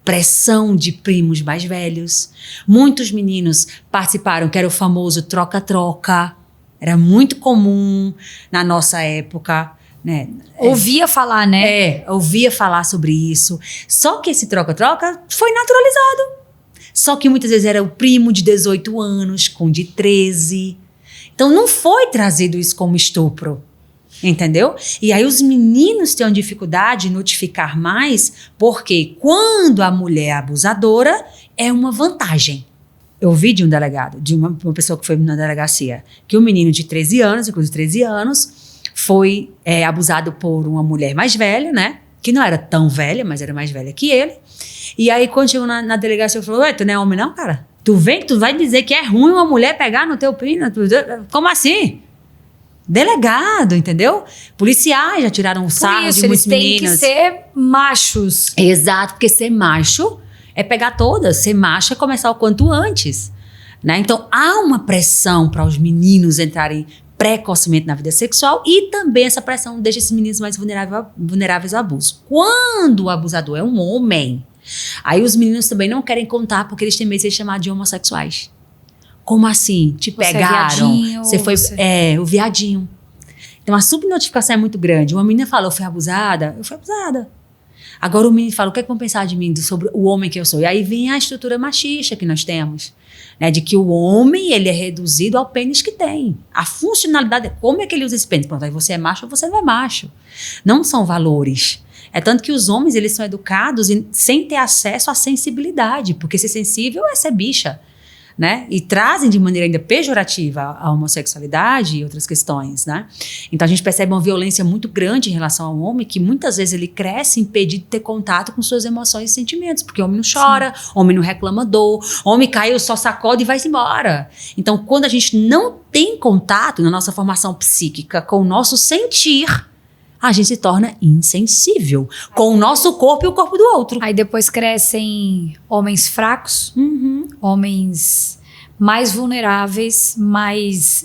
pressão de primos mais velhos. Muitos meninos participaram, que era o famoso troca-troca. Era muito comum na nossa época, né? Ouvia falar, né? Ouvia falar sobre isso. Só que esse troca-troca foi naturalizado. Só que muitas vezes era o primo de 18 anos, com de 13. Então não foi trazido isso como estupro. Entendeu? E aí os meninos têm dificuldade em notificar mais, porque quando a mulher é abusadora, é uma vantagem. Eu ouvi de um delegado, de uma pessoa que foi na delegacia, que um menino de 13 anos, inclusive 13 anos, foi abusado por uma mulher mais velha, né? Que não era tão velha, mas era mais velha que ele. E aí quando chegou na delegacia, ele falou: ué, tu não é homem não, cara? Tu vai dizer que é ruim uma mulher pegar no teu pino? Como assim? Delegado, entendeu? Policiais já tiraram o sarro de muitos meninos. Eles têm que ser machos. Exato, porque ser macho é pegar todas. Ser macho é começar o quanto antes, né? Então, há uma pressão para os meninos entrarem precocemente na vida sexual e também essa pressão deixa esses meninos mais vulneráveis ao abuso. Quando o abusador é um homem, aí os meninos também não querem contar porque eles têm medo de ser chamados de homossexuais. Como assim? Te pegaram? Você foi o viadinho. Então a subnotificação é muito grande. Uma menina fala: eu fui abusada. Eu fui abusada. Agora o menino fala: o que é que vão pensar de mim, sobre o homem que eu sou? E aí vem a estrutura machista que nós temos, né? De que o homem, ele é reduzido ao pênis que tem. A funcionalidade, como é que ele usa esse pênis? Pronto, aí você é macho ou você não é macho. Não são valores. É tanto que os homens, eles são educados sem ter acesso à sensibilidade, porque ser sensível é ser bicha. Né? E trazem de maneira ainda pejorativa a homossexualidade e outras questões, né? Então a gente percebe uma violência muito grande em relação ao homem, que muitas vezes ele cresce impedido de ter contato com suas emoções e sentimentos, porque o homem não chora, o homem não reclama dor, o homem caiu, só sacode e vai-se embora. Então quando a gente não tem contato na nossa formação psíquica com o nosso sentir, a gente se torna insensível com o nosso corpo e o corpo do outro. Aí depois crescem homens fracos, homens mais vulneráveis, mais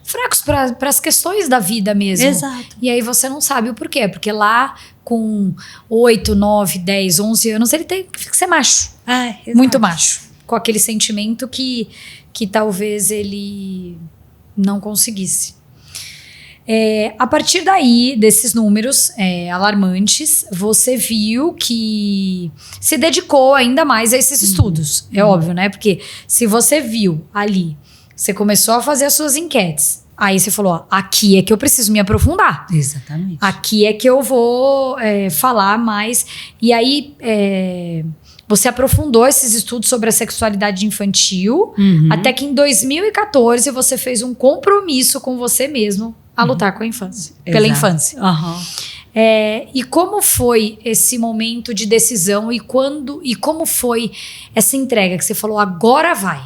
fracos para as questões da vida mesmo. Exato. E aí você não sabe o porquê, porque lá com 8, 9, 10, 11 anos ele tem que ser macho, muito macho, com aquele sentimento que talvez ele não conseguisse. A partir daí, desses números alarmantes, você viu que se dedicou ainda mais a esses estudos. É óbvio, né? Porque se você viu ali, você começou a fazer as suas enquetes. Aí você falou: ó, aqui é que eu preciso me aprofundar. Exatamente. Aqui é que eu vou falar mais. E aí você aprofundou esses estudos sobre a sexualidade infantil, até que em 2014 você fez um compromisso com você mesmo a lutar com a infância, pela infância. E como foi esse momento de decisão e como foi essa entrega que você falou: agora vai?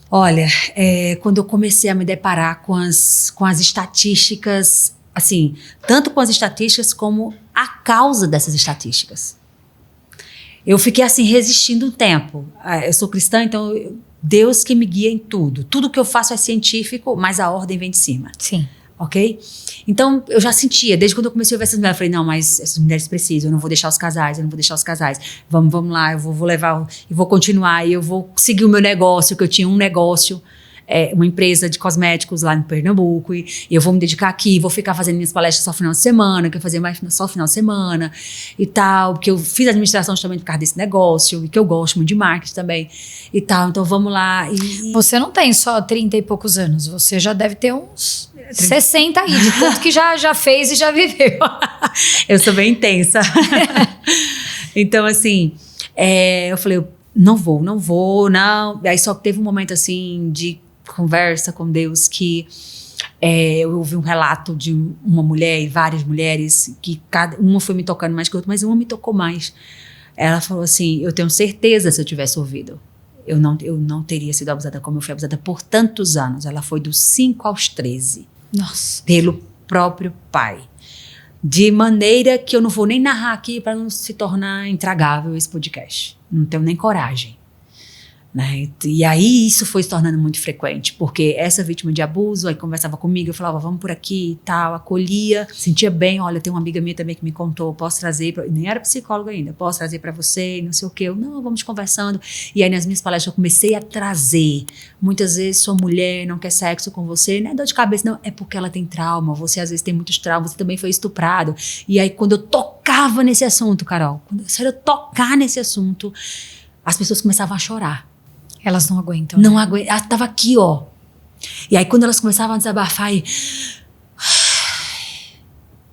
Olha, quando eu comecei a me deparar com as estatísticas, assim, tanto com as estatísticas como a causa dessas estatísticas. Eu fiquei assim resistindo um tempo. Eu sou cristã, então Deus que me guia em tudo. Tudo que eu faço é científico, mas a ordem vem de cima. Sim. Ok? Então, eu já sentia, desde quando eu comecei a ver essas mulheres, eu falei, não, mas essas mulheres precisam, eu não vou deixar os casais, vamos lá, eu vou levar, eu vou continuar, e eu vou seguir o meu negócio, que eu tinha um negócio, uma empresa de cosméticos lá em Pernambuco, e eu vou me dedicar aqui, vou ficar fazendo minhas palestras só final de semana, que eu fazia mais só final de semana, e tal, porque eu fiz administração justamente por causa desse negócio, e que eu gosto muito de marketing também, e tal, então vamos lá. Você não tem só 30 e poucos anos, você já deve ter uns 60 aí, de tanto que já fez e já viveu. Eu sou bem intensa. Então, assim, eu falei, não vou. Aí só que teve um momento, assim, de conversa com Deus que eu ouvi um relato de uma mulher e várias mulheres, que uma foi me tocando mais que a outra, mas uma me tocou mais. Ela falou assim, eu tenho certeza, se eu tivesse ouvido, eu não teria sido abusada como eu fui abusada por tantos anos. Ela foi dos 5 aos 13. Nossa. Pelo próprio pai. De maneira que eu não vou nem narrar aqui para não se tornar intragável esse podcast. Não tenho nem coragem. Né? E aí isso foi se tornando muito frequente, porque essa vítima de abuso aí conversava comigo, eu falava, vamos por aqui e tal, acolhia, sentia bem, olha, tem uma amiga minha também que me contou, posso trazer, nem era psicóloga ainda, posso trazer para você, não sei o que, não, vamos conversando. E aí nas minhas palestras eu comecei a trazer, muitas vezes sua mulher não quer sexo com você, não é dor de cabeça, não, é porque ela tem trauma, você às vezes tem muitos traumas, você também foi estuprado. E aí quando eu tocava nesse assunto, Carol, quando eu tocar nesse assunto, as pessoas começavam a chorar. Elas não aguentam. Não aguentam. Ela tava aqui, ó. E aí, quando elas começavam a desabafar,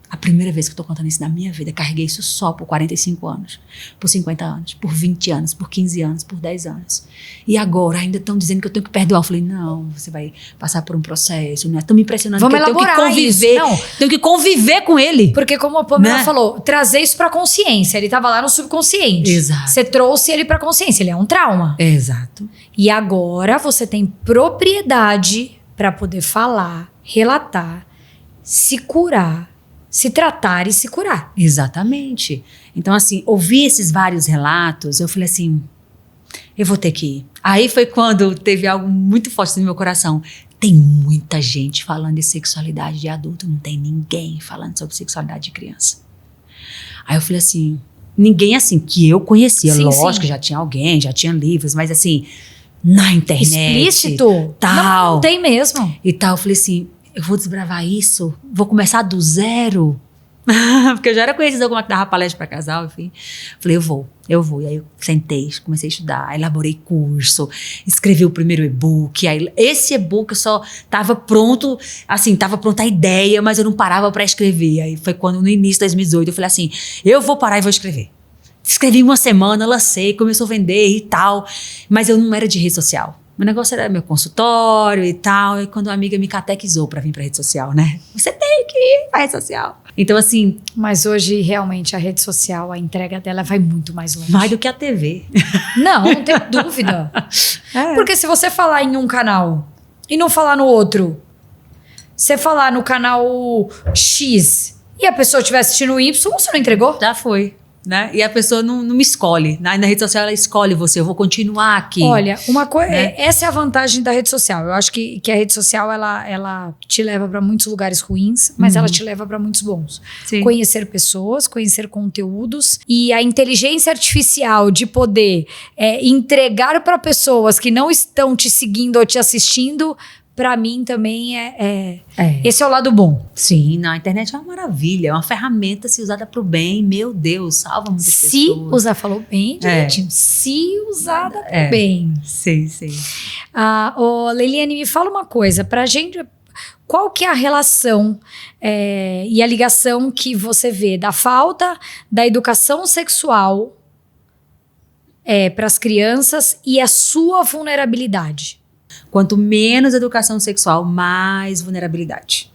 a primeira vez que eu tô contando isso na minha vida, carreguei isso só por 45 anos, por 50 anos, por 20 anos, por 15 anos, por 10 anos. E agora ainda estão dizendo que eu tenho que perdoar. Eu falei, não, você vai passar por um processo, né? Estão me impressionando. Vamos que eu tenho que conviver. Não. Tenho que conviver com ele. Porque como a Pamela né? falou, trazer isso pra consciência. Ele tava lá no subconsciente. Exato. Você trouxe ele pra consciência, ele é um trauma. Exato. E agora você tem propriedade pra poder falar, relatar, se curar, se tratar e se curar. Exatamente. Então, assim, ouvi esses vários relatos, eu falei assim, eu vou ter que ir. Aí foi quando teve algo muito forte no meu coração. Tem muita gente falando de sexualidade de adulto, não tem ninguém falando sobre sexualidade de criança. Aí eu falei assim, ninguém assim que eu conhecia, sim, lógico, sim. já tinha alguém, já tinha livros, mas assim, na internet. Explícito? Tal. Não tem mesmo. E tal, eu falei assim, eu vou desbravar isso, vou começar do zero. Porque eu já era conhecida como que dava palestra para casal, enfim. Falei, eu vou. E aí eu sentei, comecei a estudar, elaborei curso, escrevi o primeiro e-book. Aí esse e-book eu só tava pronto, assim, tava pronta a ideia, mas eu não parava para escrever. Aí foi quando, no início de 2018, eu falei assim, eu vou parar e vou escrever. Escrevi em uma semana, lancei, começou a vender e tal, mas eu não era de rede social. Meu negócio era meu consultório e tal. E quando uma amiga me catequizou pra vir pra rede social, né? Você tem que ir pra rede social. Então, assim... Mas hoje, realmente, a rede social, a entrega dela vai muito mais longe. Mais do que a TV. Não tenho dúvida. Porque se você falar em um canal e não falar no outro, você falar no canal X e a pessoa estiver assistindo o Y, você não entregou? Já foi. Né? E a pessoa não me escolhe. Na rede social ela escolhe você, eu vou continuar aqui. Olha, uma coisa, né? Essa é a vantagem da rede social. Eu acho que a rede social ela te leva para muitos lugares ruins, mas ela te leva para muitos bons. Sim. Conhecer pessoas, conhecer conteúdos e a inteligência artificial de poder entregar para pessoas que não estão te seguindo ou te assistindo. Pra mim também esse é o lado bom. Sim, a internet é uma maravilha, é uma ferramenta se usada pro bem, meu Deus, salva muitas pessoas. Se usar, falou bem direitinho, se usada pro bem. Sim. Leiliane, me fala uma coisa, pra gente, qual que é a relação e a ligação que você vê da falta da educação sexual para as crianças e a sua vulnerabilidade? Quanto menos educação sexual, mais vulnerabilidade,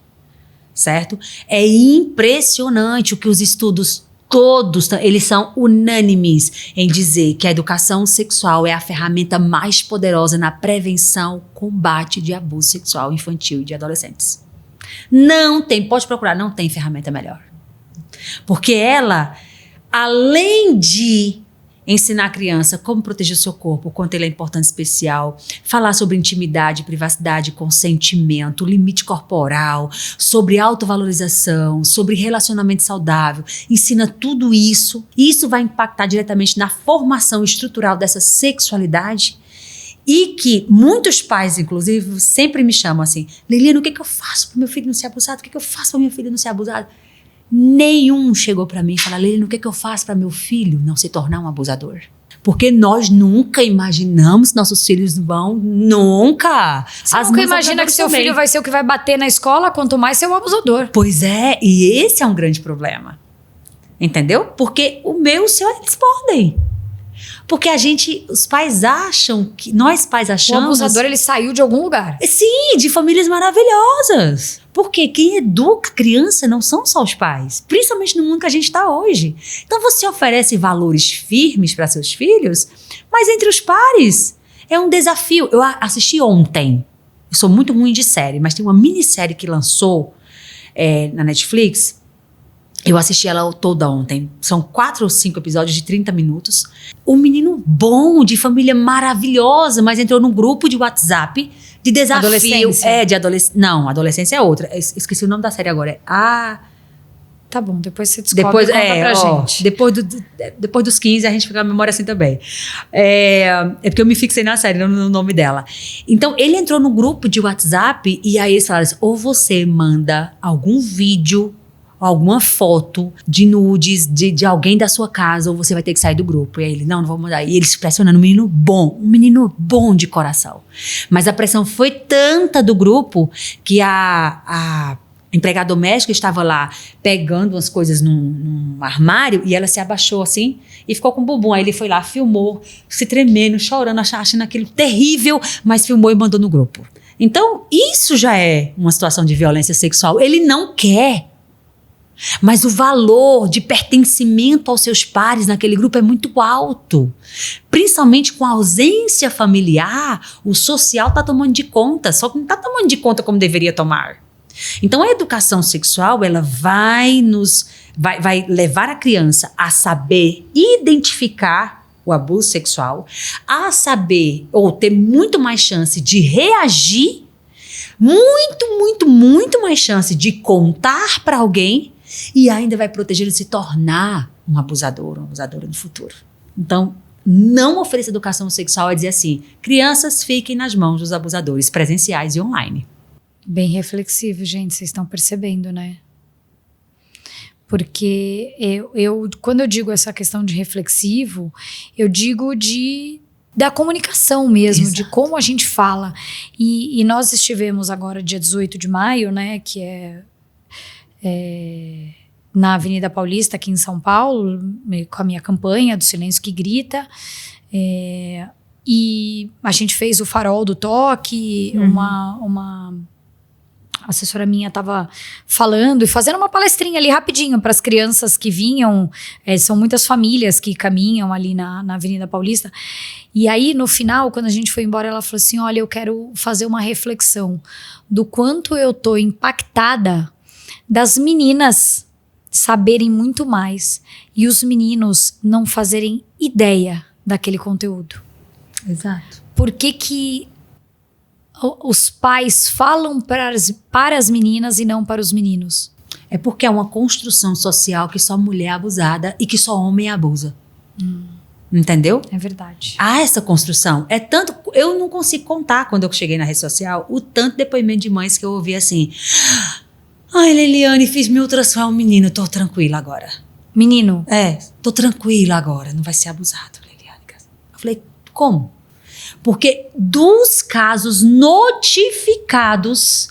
certo? É impressionante o que os estudos todos, eles são unânimes em dizer que a educação sexual é a ferramenta mais poderosa na prevenção, combate de abuso sexual infantil e de adolescentes. Não tem, pode procurar, não tem ferramenta melhor. Porque ela, além de ensinar a criança como proteger o seu corpo, o quanto ele é importante e especial, falar sobre intimidade, privacidade, consentimento, limite corporal, sobre autovalorização, sobre relacionamento saudável, ensina tudo isso. E isso vai impactar diretamente na formação estrutural dessa sexualidade. E que muitos pais, inclusive, sempre me chamam assim: Liliane, o que eu faço para meu filho não ser abusado? O que eu faço para minha filha não ser abusada? Nenhum chegou para mim e falou: Liliane, o que eu faço para meu filho não se tornar um abusador? Porque nós nunca imaginamos que nossos filhos vão, nunca. Você nunca imagina que seu filho vai ser o que vai bater na escola, quanto mais ser o abusador. Pois é, e esse é um grande problema. Entendeu? Porque o meu, o seu, eles podem. Porque os pais acham que, nós pais achamos... O abusador, ele saiu de algum lugar. Sim, de famílias maravilhosas. Porque quem educa a criança não são só os pais. Principalmente no mundo que a gente está hoje. Então você oferece valores firmes para seus filhos, mas entre os pares é um desafio. Eu assisti ontem, eu sou muito ruim de série, mas tem uma minissérie que lançou na Netflix. Eu assisti ela toda ontem. São 4 ou 5 episódios de 30 minutos. Um menino bom, de família maravilhosa, mas entrou num grupo de WhatsApp de desafio. Adolescência? De adolescência. Não, adolescência é outra. Esqueci o nome da série agora. Tá bom, depois você descobre e conta pra gente. Depois dos 15 a gente fica com a memória assim também. É porque eu me fixei na série, não no nome dela. Então, ele entrou no grupo de WhatsApp e aí eles falaram assim: ou você manda algum vídeo, alguma foto de nudes de alguém da sua casa, ou você vai ter que sair do grupo. E aí ele, não vou mandar. E eles pressionando, um menino bom de coração. Mas a pressão foi tanta do grupo que a empregada doméstica estava lá pegando umas coisas num armário e ela se abaixou assim e ficou com o bumbum. Aí ele foi lá, filmou, se tremendo, chorando, achando aquilo terrível, mas filmou e mandou no grupo. Então, isso já é uma situação de violência sexual. Ele não quer. Mas o valor de pertencimento aos seus pares naquele grupo é muito alto. Principalmente com a ausência familiar, o social está tomando de conta, só que não está tomando de conta como deveria tomar. Então a educação sexual, ela vai levar a criança a saber identificar o abuso sexual, a saber ou ter muito mais chance de reagir, muito mais chance de contar para alguém, e ainda vai proteger de se tornar um abusador, uma abusadora no futuro. Então, não ofereça educação sexual a dizer assim: crianças, fiquem nas mãos dos abusadores presenciais e online. Bem reflexivo, gente, vocês estão percebendo, né? Porque quando eu digo essa questão de reflexivo, eu digo da comunicação mesmo, exato, de como a gente fala. E nós estivemos agora dia 18 de maio, né, que é na Avenida Paulista, aqui em São Paulo, com a minha campanha do Silêncio que Grita. E a gente fez o Farol do Toque, uma assessora minha estava falando e fazendo uma palestrinha ali rapidinho para as crianças que vinham. São muitas famílias que caminham ali na Avenida Paulista. E aí, no final, quando a gente foi embora, ela falou assim: olha, eu quero fazer uma reflexão do quanto eu tô impactada das meninas saberem muito mais e os meninos não fazerem ideia daquele conteúdo. Exato. Por que os pais falam para as meninas e não para os meninos? É porque é uma construção social que só mulher é abusada e que só homem abusa. Entendeu? É verdade. Há essa construção. É tanto... Eu não consigo contar, quando eu cheguei na rede social, o tanto de depoimento de mães que eu ouvi assim: ai, Liliane, fiz meu ultrassom, menino, tô tranquila agora. Menino? Tô tranquila agora, não vai ser abusado, Liliane. Eu falei, como? Porque dos casos notificados,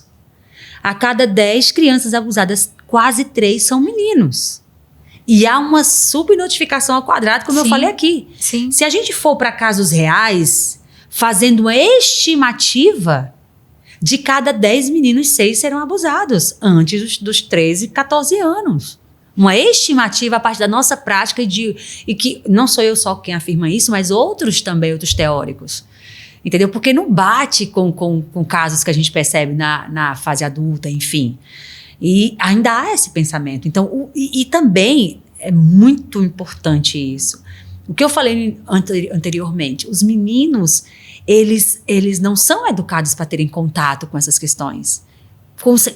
a cada 10 crianças abusadas, quase 3 são meninos. E há uma subnotificação ao quadrado, como eu falei aqui. Sim. Se a gente for para casos reais, fazendo uma estimativa, de cada 10 meninos, 6 serão abusados antes dos 13, 14 anos. uma estimativa a partir da nossa prática e que não sou eu só quem afirma isso, mas outros também, outros teóricos. Entendeu? Porque não bate com casos que a gente percebe na fase adulta, enfim. E ainda há esse pensamento. Então, e também é muito importante isso. O que eu falei anteriormente, os meninos, eles não são educados para terem contato com essas questões.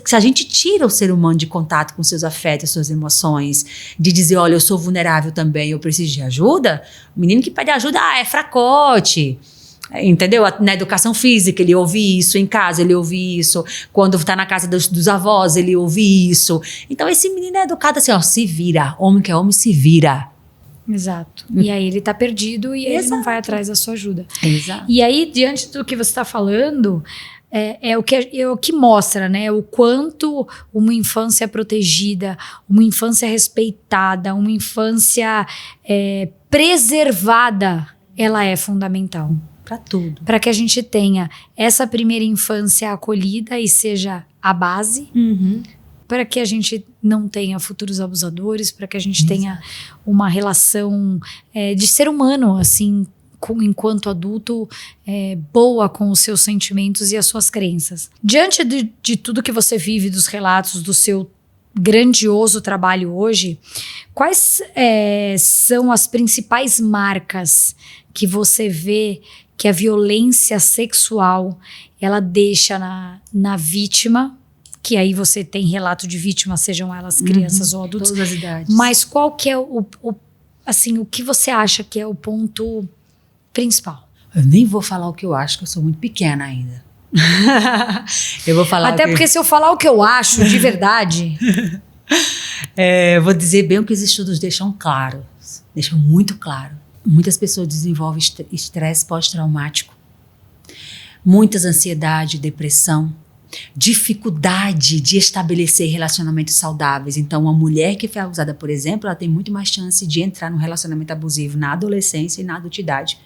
Se a gente tira o ser humano de contato com seus afetos, suas emoções, de dizer, olha, eu sou vulnerável também, eu preciso de ajuda, o menino que pede ajuda, é fracote. Entendeu? Na educação física, ele ouve isso, em casa ele ouve isso, quando está na casa dos avós, ele ouve isso. Então, esse menino é educado assim, ó, se vira, homem que é homem se vira. Exato. E aí ele tá perdido e ele não vai atrás da sua ajuda. Exato. E aí, diante do que você está falando, é o que mostra, né? O quanto uma infância protegida, uma infância respeitada, uma infância preservada, ela é fundamental. Para tudo. Para que a gente tenha essa primeira infância acolhida e seja a base, para que a gente não tenha futuros abusadores, para que a gente tenha uma relação de ser humano, assim, enquanto adulto, boa com os seus sentimentos e as suas crenças. Diante de tudo que você vive, dos relatos do seu grandioso trabalho hoje, quais são as principais marcas que você vê que a violência sexual ela deixa na vítima, que aí você tem relato de vítimas, sejam elas crianças ou adultos. Todas as idades. Mas qual que é o que você acha que é o ponto principal? Eu nem vou falar o que eu acho, que eu sou muito pequena ainda. Eu vou falar até porque se eu falar o que eu acho de verdade... eu vou dizer bem o que os estudos deixam claro. Deixam muito claro. Muitas pessoas desenvolvem estresse pós-traumático, muitas ansiedade, depressão, dificuldade de estabelecer relacionamentos saudáveis. Então, uma mulher que foi abusada, por exemplo, ela tem muito mais chance de entrar num relacionamento abusivo na adolescência e na adultidade,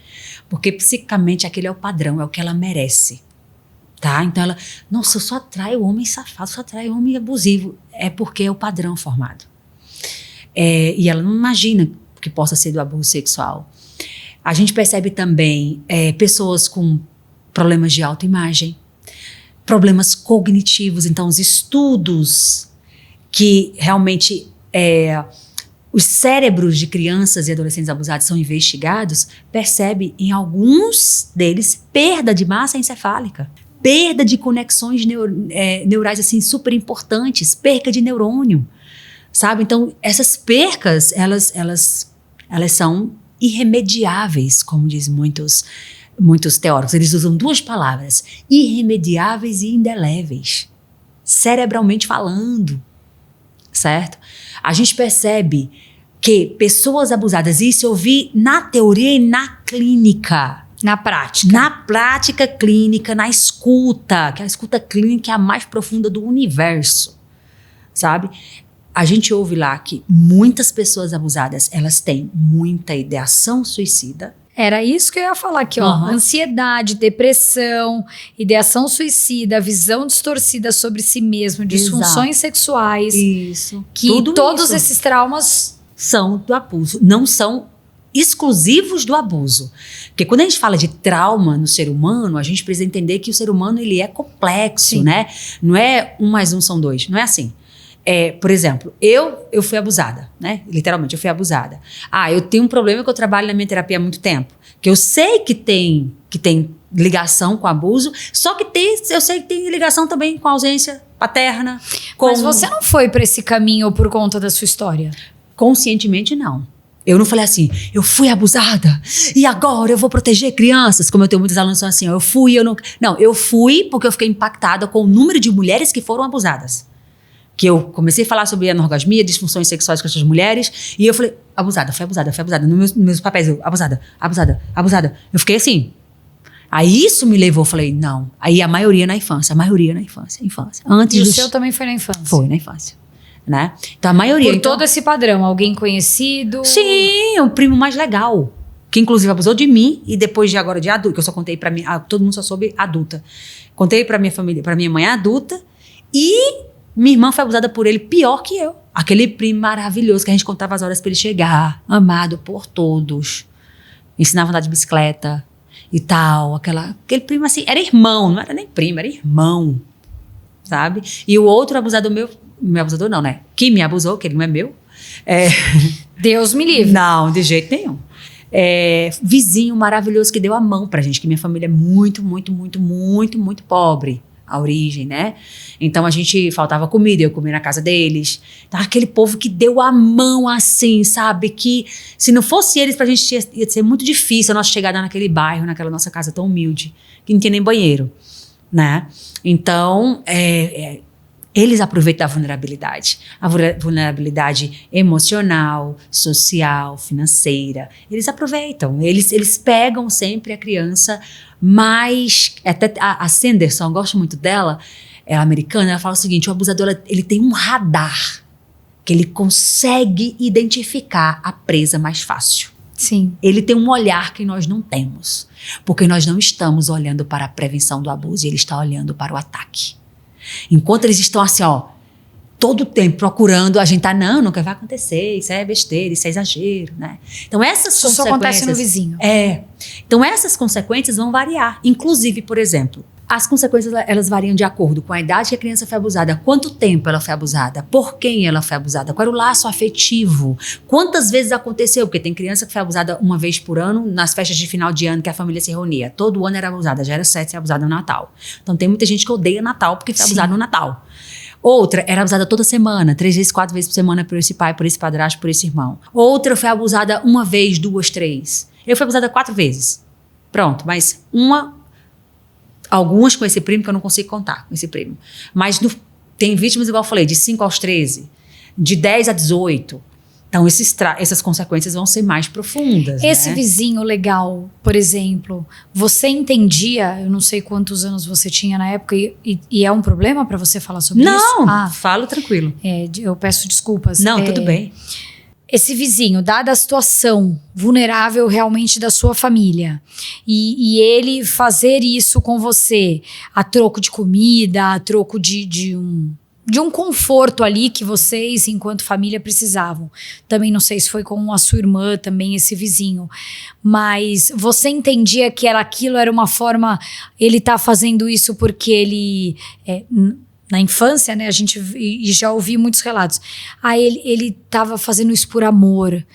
porque psicicamente aquele é o padrão, é o que ela merece. Tá? Então ela, nossa, eu só atraio homem safado, só atraio homem abusivo. É porque é o padrão formado. E ela não imagina que possa ser do abuso sexual. A gente percebe também pessoas com problemas de autoimagem, problemas cognitivos. Então, os estudos que realmente os cérebros de crianças e adolescentes abusados são investigados, percebe em alguns deles perda de massa encefálica, perda de conexões neurais assim, super importantes, perca de neurônio, sabe? Então, essas percas, elas são irremediáveis, como dizem muitos teóricos. Eles usam duas palavras, irremediáveis e indeléveis, cerebralmente falando, certo? A gente percebe que pessoas abusadas, isso eu vi na teoria e na clínica. Na prática. Na prática clínica, na escuta, que a escuta clínica é a mais profunda do universo, sabe? A gente ouve lá que muitas pessoas abusadas, elas têm muita ideação suicida. Era isso que eu ia falar aqui, ó. Ansiedade, depressão, ideação suicida, visão distorcida sobre si mesmo, disfunções sexuais. Isso. Que todos esses traumas são do abuso, não são exclusivos do abuso. Porque quando a gente fala de trauma no ser humano, a gente precisa entender que o ser humano ele é complexo, Sim. né? Não é 1 mais 1 são 2, não é assim. Por exemplo, eu fui abusada, né? Literalmente, eu fui abusada. Eu tenho um problema que eu trabalho na minha terapia há muito tempo, que eu sei que tem ligação com abuso, só que eu sei que tem ligação também com a ausência paterna. Mas você não foi para esse caminho por conta da sua história? Conscientemente, não. Eu não falei assim, eu fui abusada e agora eu vou proteger crianças, como eu tenho muitos alunos que são assim, eu fui, eu não... Não, eu fui porque eu fiquei impactada com o número de mulheres que foram abusadas. Que eu comecei a falar sobre anorgasmia, disfunções sexuais com essas mulheres, e eu falei, abusada, fui abusada. Nos meus papéis, eu, abusada. Eu fiquei assim. Aí isso me levou, falei, não. Aí a maioria na infância. Antes e o seu também foi na infância? Foi, na infância. Né? Então a maioria... Por todo esse padrão, alguém conhecido? Sim, o primo mais legal. Que inclusive abusou de mim, e depois de agora de adulto, que eu só contei pra mim, todo mundo só soube adulta. Contei pra minha família, pra minha mãe adulta, e Minha irmã foi abusada por ele pior que eu. Aquele primo maravilhoso que a gente contava as horas para ele chegar, amado por todos. Ensinava a andar de bicicleta e tal. Aquele primo assim, era irmão, não era nem primo, era irmão, sabe? E o outro abusador meu abusador não, né? Que me abusou, que ele não é meu. Deus me livre. Não, de jeito nenhum. Vizinho maravilhoso que deu a mão pra gente, que minha família é muito, muito, muito, muito, muito pobre. A origem, né? Então a gente faltava comida, eu comia na casa deles. Então, aquele povo que deu a mão assim, sabe? Que se não fosse eles, pra gente ia ser muito difícil a nossa chegada naquele bairro, naquela nossa casa tão humilde, que não tinha nem banheiro, né? Então, eles aproveitam a vulnerabilidade emocional, social, financeira. Eles aproveitam, eles pegam sempre a criança, mas até a Sanderson, eu gosto muito dela, é americana, ela fala o seguinte: o abusador, ele tem um radar que ele consegue identificar a presa mais fácil. Sim. Ele tem um olhar que nós não temos, porque nós não estamos olhando para a prevenção do abuso, ele está olhando para o ataque. Enquanto eles estão assim, todo o tempo procurando, a gente tá, não vai acontecer, isso é besteira, isso é exagero, né? Então essas isso consequências... só acontece no vizinho. Então essas consequências vão variar. Inclusive, por exemplo, as consequências, elas variam de acordo com a idade que a criança foi abusada, quanto tempo ela foi abusada, por quem ela foi abusada, qual era o laço afetivo, quantas vezes aconteceu, porque tem criança que foi abusada uma vez por ano, nas festas de final de ano que a família se reunia, todo ano era abusada, já era certo ser abusada no Natal. Então tem muita gente que odeia Natal porque foi abusada no Natal. Outra era abusada toda semana, 3 vezes, 4 vezes por semana por esse pai, por esse padrasto, por esse irmão. Outra foi abusada uma vez, 2, 3. Eu fui abusada 4 vezes. Pronto, mas algumas com esse primo que eu não consigo contar com esse primo. Mas tem vítimas, igual eu falei, de 5 aos 13, de 10 a 18. Então essas consequências vão ser mais profundas. Esse né? vizinho legal, por exemplo, você entendia, eu não sei quantos anos você tinha na época, e é um problema para você falar sobre isso? Não, falo tranquilo. Eu peço desculpas. Não, tudo bem. Esse vizinho, dada a situação vulnerável realmente da sua família, e ele fazer isso com você a troco de comida, a troco de um conforto ali que vocês, enquanto família, precisavam. Também não sei se foi com a sua irmã, também esse vizinho. Mas você entendia que aquilo era uma forma... Ele tá fazendo isso porque ele... na infância, né, a gente e já ouvi muitos relatos. Ele estava fazendo isso por amor.